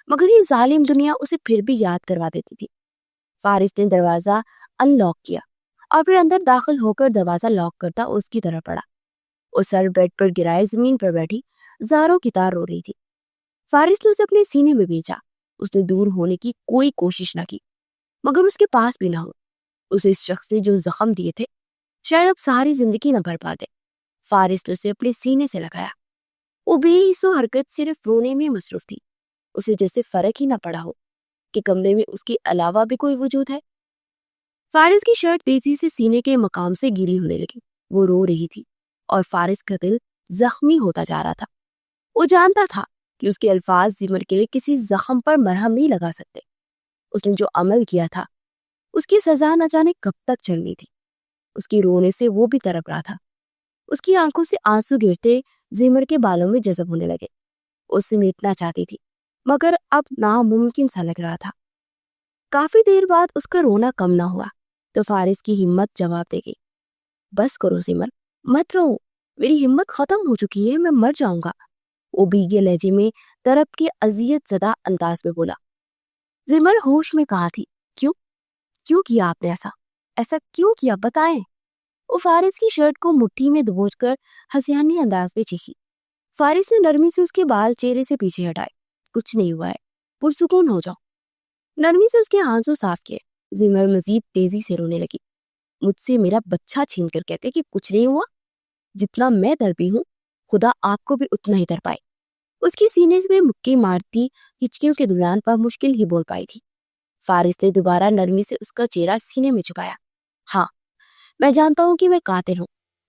مگر یہ ظالم دنیا اسے پھر بھی یاد کروا دیتی تھی. فارس نے دروازہ ان لاک کیا اور پھر اندر داخل ہو کر دروازہ لاک کرتا اس کی طرف پڑا. وہ سر بیڈ پر گرائے زمین پر بیٹھی زاروں کی تار رو رہی تھی. فارس نے اسے اپنے سینے میں بھیجا. اس نے دور ہونے کی کوئی کوشش نہ کی مگر اس کے پاس بھی نہ ہو. اسے اس شخص نے جو زخم دیے تھے شاید اب ساری زندگی نہ بھر پاتے. فارس نے اسے اپنے سینے سے لگایا. وہ بے حس و حرکت صرف رونے میں مصروف تھی. اسے جیسے فرق ہی نہ پڑا ہو کہ کمرے میں اس کے علاوہ بھی کوئی وجود ہے. فارس کی شرٹ تیزی سے سینے کے مقام سے گیلی ہونے لگی. وہ رو رہی تھی اور فارس کا دل زخمی ہوتا جا رہا تھا. وہ جانتا تھا کہ اس کے الفاظ زمر کے لیے کسی زخم پر مرہم نہیں لگا سکتے. اس نے جو عمل کیا تھا اس کی سزا نہ جانے کب تک چلنی تھی. اس کی رونے سے وہ بھی تڑپ رہا تھا. اس کی آنکھوں سے آنسو گرتے زمر کے بالوں میں جذب ہونے لگے. وہ سمیٹنا چاہتی تھی مگر اب ناممکن سا لگ رہا تھا. کافی دیر بعد اس کا رونا کم نہ ہوا تو فارس کی ہمت جواب دے گئی. بس کرو زمر، مت رو، میری ہمت ختم ہو چکی ہے، میں مر جاؤں گا. وہ بھیگے لہجے میں تڑپ کے اذیت زدہ انداز میں بولا. زمر ہوش میں کہا تھی، کیوں کیا آپ نے ایسا کیوں کیا، بتائیں. وہ فارس کی شرٹ کو مٹھی میں دبوچ کر ہسیانی انداز میں چیخی. فارس نے نرمی سے اس کے بال چہرے سے پیچھے ہٹائے. کچھ نہیں ہوا ہے، پرسکون ہو جاؤ. نرمی سے اس کے آنسو صاف کیے. زمر مزید تیزی سے رونے لگی. مجھ سے میرا بچہ چھین کر کہتے کہ کچھ نہیں ہوا. جتنا میں درپی ہوں خدا آپ کو بھی اتنا ہی در پائے. اس کی سینے میں مکے مارتی ہچکیوں کے دوران پر مشکل ہی بول پائی تھی. فارس نے دوبارہ نرمی سے اس کا چہرہ سینے میں چھپایا. ہاں، میں جانتا ہوں کہ میں قاتل ہوں.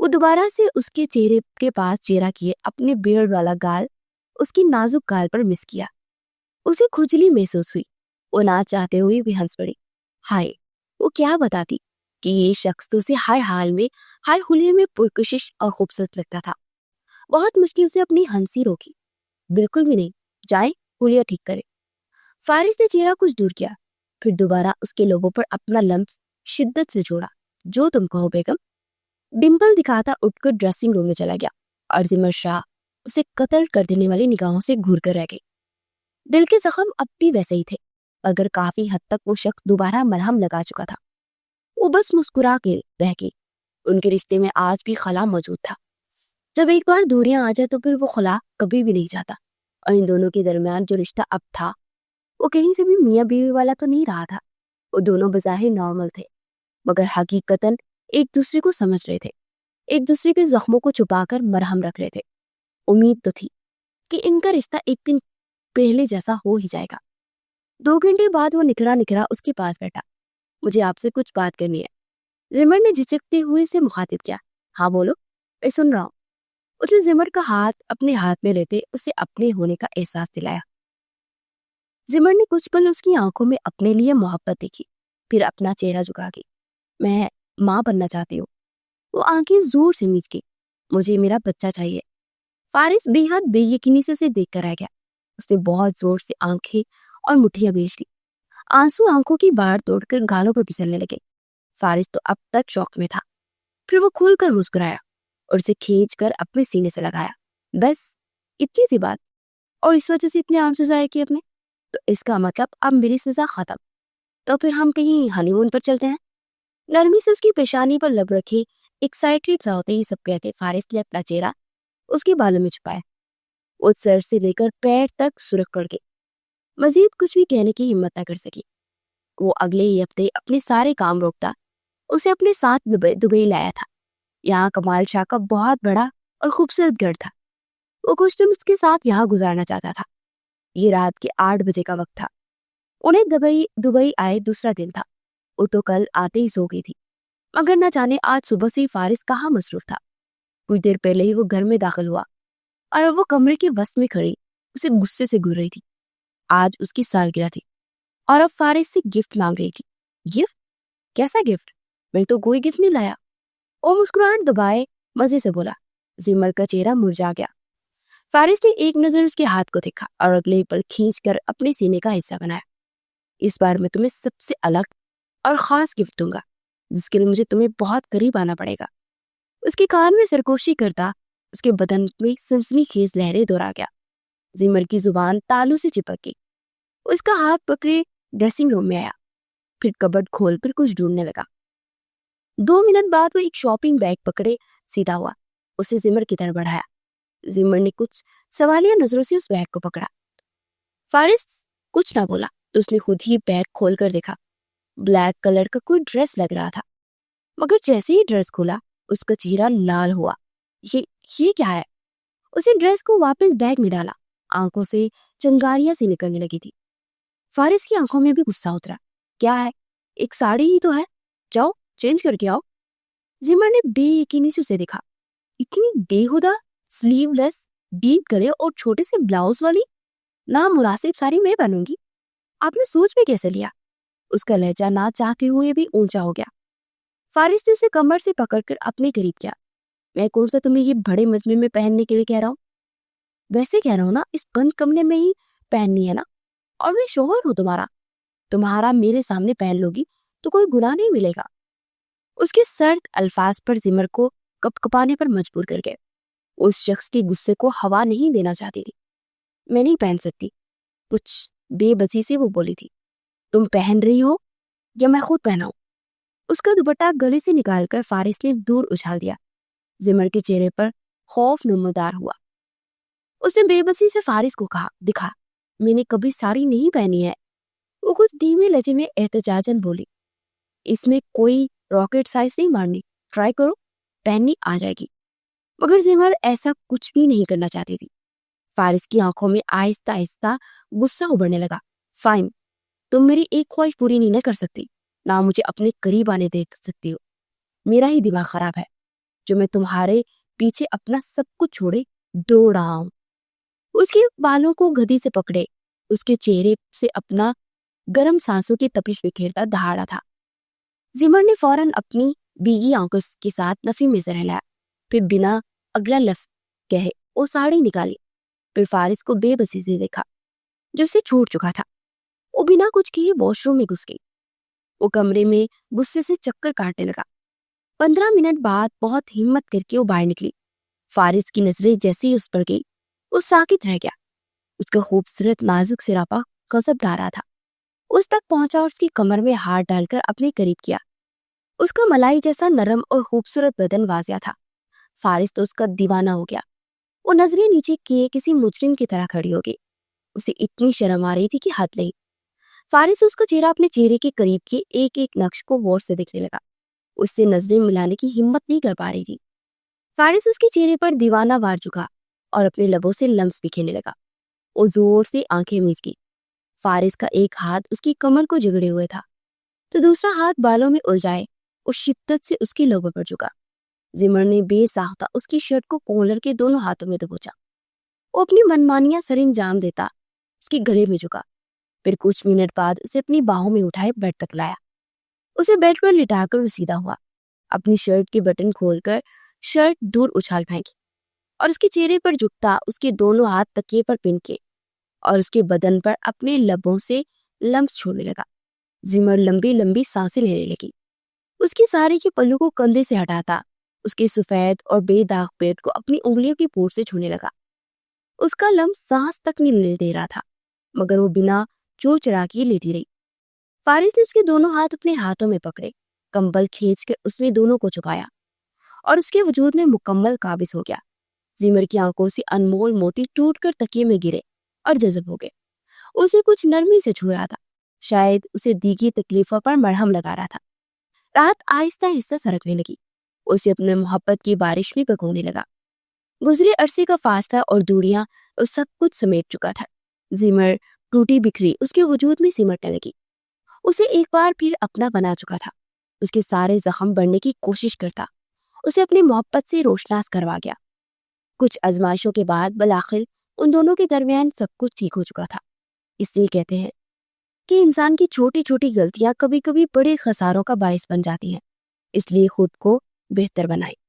وہ دوبارہ سے اس کے چہرے کے پاس چہرہ کیے اپنے بیئرڈ والا گال اس کی نازک گال پر مس کیا. اسے کھجلی محسوس ہوئی. وہ نہ چاہتے ہوئے بھی ہنس پڑی. ہائے، وہ کیا بتاتی کہ یہ شخص تو اسے ہر حال میں، ہر حلیے میں پرکشش اور خوبصورت لگتا تھا. بہت مشکل سے اپنی ہنسی روکی. بالکل بھی نہیں، جائیں حلیہ ٹھیک کرے. فارس نے چہرہ کچھ دور کیا، پھر دوبارہ اس کے لبوں پر اپنا لمس شدت سے جوڑا. جو تم کہو بیگم. ڈمپل دکھاتا اٹھ کر ڈریسنگ روم میں چلا گیا اور زمر شاہ اسے قتل کر دینے والی نگاہوں سے گھور کر رہ گئی. دل کے زخم اب بھی ویسے ہی تھے، اگر کافی حد تک وہ شخص دوبارہ مرہم لگا چکا تھا. وہ بس مسکرا کے رہ گئی. ان کے رشتے میں آج بھی خلا موجود تھا. جب ایک بار دوریاں آ جائے تو پھر وہ خلا کبھی بھی نہیں جاتا. اور ان دونوں کے درمیان جو رشتہ اب تھا وہ کہیں سے بھی میاں بیوی والا تو نہیں رہا تھا. وہ دونوں بظاہر نارمل تھے، مگر حقیقتاً ایک دوسرے کو سمجھ رہے تھے، ایک دوسرے کے زخموں کو چھپا کر مرہم رکھ رہے تھے. امید تو تھی کہ ان کا رشتہ ایک دن پہلے جیسا ہو ہی جائے گا. 2 گھنٹے بعد وہ نکھرا نکھرا اس کے پاس بیٹھا. مجھے آپ سے کچھ بات کرنی ہے. زمر نے جھجکتے ہوئے اسے مخاطب کیا. ہاں بولو، میں سن رہا ہوں. اس نے زمر کا ہاتھ اپنے ہاتھ میں لیتے اسے اپنے ہونے کا احساس دلایا. زمر نے کچھ پل اس کی آنکھوں میں اپنے لیے محبت دیکھی، پھر اپنا چہرہ جھکا کے. میں ماں بننا چاہتی ہوں. وہ آنکھیں زور سے میچ گئی. مجھے میرا بچہ چاہیے. فارس بے حد بے یقینی سے اسے دیکھ کر رہ گیا. اس نے بہت زور سے آنکھیں اور مٹھیاں بیچ لی. آنسو آنکھوں کی باڑ توڑ کر گالوں پر پھسلنے لگے. فارس تو اب تک شوق میں تھا. پھر وہ کھل کر مسکرایا اور اسے کھینچ کر اپنے سینے سے لگایا. بس اتنی سی بات، اور اس وجہ سے اتنے آنسو ضائع کیے اپنے؟ تو اس کا مطلب اب میری سزا ختم. تو پھر ہم کہیں ہنی مون پر چلتے ہیں. نرمی سے اس کی پیشانی پر لب رکھے ایکسائٹیڈ سا ہوتے ہی سب کہتے فارس نے اپنا چہرہ اس کے بالوں میں چھپایا. وہ سر سے لے کر پیر تک سرخ کر گئی. مزید کچھ بھی کہنے کی ہمت نہ کر سکی. وہ اگلے ہی ہفتے اپنے سارے کام روکتا اسے اپنے ساتھ دبئی لایا تھا. یہاں کمال شاہ کا بہت بڑا اور خوبصورت گھر تھا. وہ کچھ دن اس کے ساتھ یہاں گزارنا چاہتا تھا. یہ رات کے 8 بجے کا وقت تھا. انہیں دبئی آئے دوسرا دن تھا. وہ تو کل آتے ہی سو گئی تھی، مگر نہ جانے آج صبح سے ہی فارس کہاں مصروف تھا. کچھ دیر پہلے ہی وہ گھر میں داخل ہوا اور اب وہ کمرے کے وسط میں کھڑی اسے غصے سے گھور رہی تھی. آج اس کی سالگرہ تھی اور اب فارس سے گفٹ مانگ رہی تھی. گفٹ؟ کیسا گفٹ؟ میں تو کوئی گفٹ نہیں لایا. وہ مسکراہٹ دبائے مزے سے بولا. زمر کا چہرہ مرجھا گیا. فارس نے ایک نظر اس کے ہاتھ کو دیکھا اور اگلے ہی پل کھینچ کر اپنے سینے کا حصہ بنایا. اس بار میں تمہیں سب سے الگ اور خاص گفٹ دوں گا، جس کے لیے مجھے تمہیں بہت قریب آنا پڑے گا. اس کے کان میں سرگوشی کرتا اس کے بدن میں سنسنی خیز لہریں دوہرا گیا. زمر کی زبان تالو سے چپک گئی. اس کا ہاتھ پکڑے ڈریسنگ روم میں آیا، پھر کبڈ کھول کر کچھ ڈھونڈنے لگا. 2 منٹ بعد وہ ایک شاپنگ بیگ پکڑے سیدھا ہوا، اسے زمر کی طرف بڑھایا. زمر نے کچھ سوالیہ نظروں سے اس بیگ کو پکڑا. فارس کچھ نہ بولا تو اس نے خود ہی بیگ کھول کر دیکھا. بلیک کلر کا کوئی ڈریس لگ رہا تھا، مگر جیسے ہی ڈریس کھولا اس کا چہرہ لال ہوا. یہ کیا ہے؟ اسے ڈریس کو واپس بیگ میں ڈالا. آنکھوں سے چنگاریاں سی نکلنے لگی تھی. فارس کی آنکھوں میں بھی غصہ اترا. کیا ہے؟ ایک ساڑی ہی تو ہے، جاؤ چینج کر کے آؤ. زمر نے بے یقینی سے اسے دیکھا. اتنی بےہودہ سلیو لیس ڈیپ گلے اور چھوٹے سے بلاؤز والی نامناسب ساری میں پہنوں گی؟ آپ نے سوچ بھی کیسے لیا؟ اس کا لہجہ نہ چاہتے ہوئے بھی اونچا ہو گیا. فارس نے اسے کمر سے پکڑ کر اپنے قریب کیا. میں کون سا تمہیں یہ بڑے مجمع میں پہننے کے لیے کہہ رہا ہوں؟ ویسے کہہ رہا ہوں نا، اس بند کمرے میں ہی پہننی ہے نا، اور میں شوہر ہوں تمہارا میرے سامنے پہن لو گی تو کوئی گناہ نہیں ملے گا. اس کے سرد الفاظ پر زمر کو کپ کپانے پر مجبور کر گئے. اس شخص کے غصے کو ہوا نہیں دینا چاہتی تھی. میں نہیں پہن سکتی، کچھ بے بسی سے وہ بولی تھی. تم پہن رہی ہو یا میں خود پہناؤں؟ اس کا دوپٹہ گلے سے نکال کر فارس نے دور اچھال دیا. زمر کے چہرے پر خوف نمودار ہوا. اس نے بے بسی سے فارس کو کہا، دکھا، میں نے کبھی ساری نہیں پہنی ہے. وہ کچھ دھیمے لہجے میں احتجاجاً بولی. اس میں کوئی راکٹ سائز نہیں مارنی، ٹرائی کرو، پہننی آ جائے گی. مگر زمر ایسا کچھ بھی نہیں کرنا چاہتی تھی. فارس کی آنکھوں میں آہستہ آہستہ غصہ ابھرنے لگا. فائن، تم میری ایک خواہش پوری نہیں نہ کر سکتی، نہ مجھے اپنے قریب آنے دے سکتی ہو. میرا ہی دماغ خراب ہے. جو میں تمہارے پیچھے اپنا سب کچھ چھوڑے دوڑ رہا ہوں۔ اس کے بالوں کو گدی سے پکڑے اس کے چہرے سے اپنا گرم سانسوں کی تپش بکھیرتا دہاڑا تھا۔ زمر نے فوراً اپنی بیگی آنکھوں کے ساتھ نفی میں سے ہلایا، پھر بنا اگلا لفظ کہے وہ ساڑی نکالی، پھر فارس کو بے بسی سے دیکھا جو اسے چھوڑ چکا تھا۔ وہ بنا کچھ کہے واش روم میں گھس گئی۔ وہ کمرے میں غصے سے چکر کاٹنے لگا۔ 15 منٹ بعد بہت ہمت کر کے وہ باہر نکلی۔ فارس کی نظریں جیسے ہی اس پر گئی وہ ساکت رہ گیا۔ اس کا خوبصورت نازک سراپا غضب لا رہا تھا۔ اس تک پہنچا اور اس کی کمر میں ہاتھ ڈال کر اپنے قریب کیا۔ اس کا ملائی جیسا نرم اور خوبصورت بدن واضح تھا۔ فارس تو اس کا دیوانہ ہو گیا۔ وہ نظریں نیچے کیے کسی مجرم کی طرح کھڑی ہو گئی۔ اسے اتنی شرم آ رہی تھی کہ حد نہیں۔ فارس اس کا چہرہ اپنے چہرے کے قریب کے ایک ایک نقش کو غور سے دیکھنے لگا۔ اس سے نظریں ملانے کی ہمت نہیں کر پا رہی تھی۔ فارس اس کے چہرے پر دیوانہ وار جھکا اور اپنے لبوں سے لمس بکھیرنے لگا۔ وہ زور سے آنکھیں میچ گئی۔ فارس کا ایک ہاتھ اس کی کمر کو جگڑے ہوئے تھا تو دوسرا ہاتھ بالوں میں الجھائے وہ شدت سے اس کی لبوں پر جھکا۔ زمر نے بے ساختہ اس کی شرٹ کو کولر کے دونوں ہاتھوں میں دبوچا۔ وہ اپنی منمانیاں سر انجام دیتا اس کے گلے میں جھکا، پھر کچھ منٹ بعد اسے اپنی باہوں میں اٹھائے بیڈ تک لایا۔ اسے بیڈ پر لٹا کر وہ سیدھا ہوا، اپنی شرٹ کے بٹن کھول کر شرٹ دور اچھال پھینکی اور اس کے چہرے پر جھکتا اس کے دونوں ہاتھ تکیے پر پن کے اور اس کے بدن پر اپنے لبوں سے لمس چھوڑنے لگا۔ زمر لمبی لمبی سانسیں لینے لگی۔ اس کی ساری کے پلو کو کندھے سے ہٹاتا اس کے سفید اور بے داغ پیٹ کو اپنی انگلیوں کی پوٹ سے چھونے لگا۔ اس کا لمس سانس تک نہیں لینے دے رہا تھا مگر وہ بنا چوچ چڑھا کے لیٹی رہی۔ فارس نے اس کے دونوں ہاتھ اپنے ہاتھوں میں پکڑے، کمبل کھینچ کر اس میں دونوں کو چھپایا اور اس کے وجود میں مکمل قابض ہو گیا۔ زمر کی آنکھوں سے انمول موتی ٹوٹ کر تکیے میں گرے اور جذب ہو گئے۔ اسے کچھ نرمی سے چھو رہا تھا، شاید اسے دیگی تکلیفوں پر مرہم لگا رہا تھا۔ رات آہستہ آہستہ سرکنے لگی۔ اسے اپنے محبت کی بارش میں بھگونے لگا۔ گزرے عرصے کا فاصلہ اور دوریاں اس سب کچھ سمیٹ چکا تھا۔ زمر ٹوٹی بکھری اس کے وجود میں سمٹنے لگی۔ اسے ایک بار پھر اپنا بنا چکا تھا۔ اس کے سارے زخم بڑھنے کی کوشش کرتا اسے اپنی محبت سے روشناس کروا گیا۔ کچھ آزمائشوں کے بعد بالآخر ان دونوں کے درمیان سب کچھ ٹھیک ہو چکا تھا۔ اس لیے کہتے ہیں کہ انسان کی چھوٹی چھوٹی غلطیاں کبھی کبھی بڑے خساروں کا باعث بن جاتی ہیں، اس لیے خود کو بہتر بنائیں۔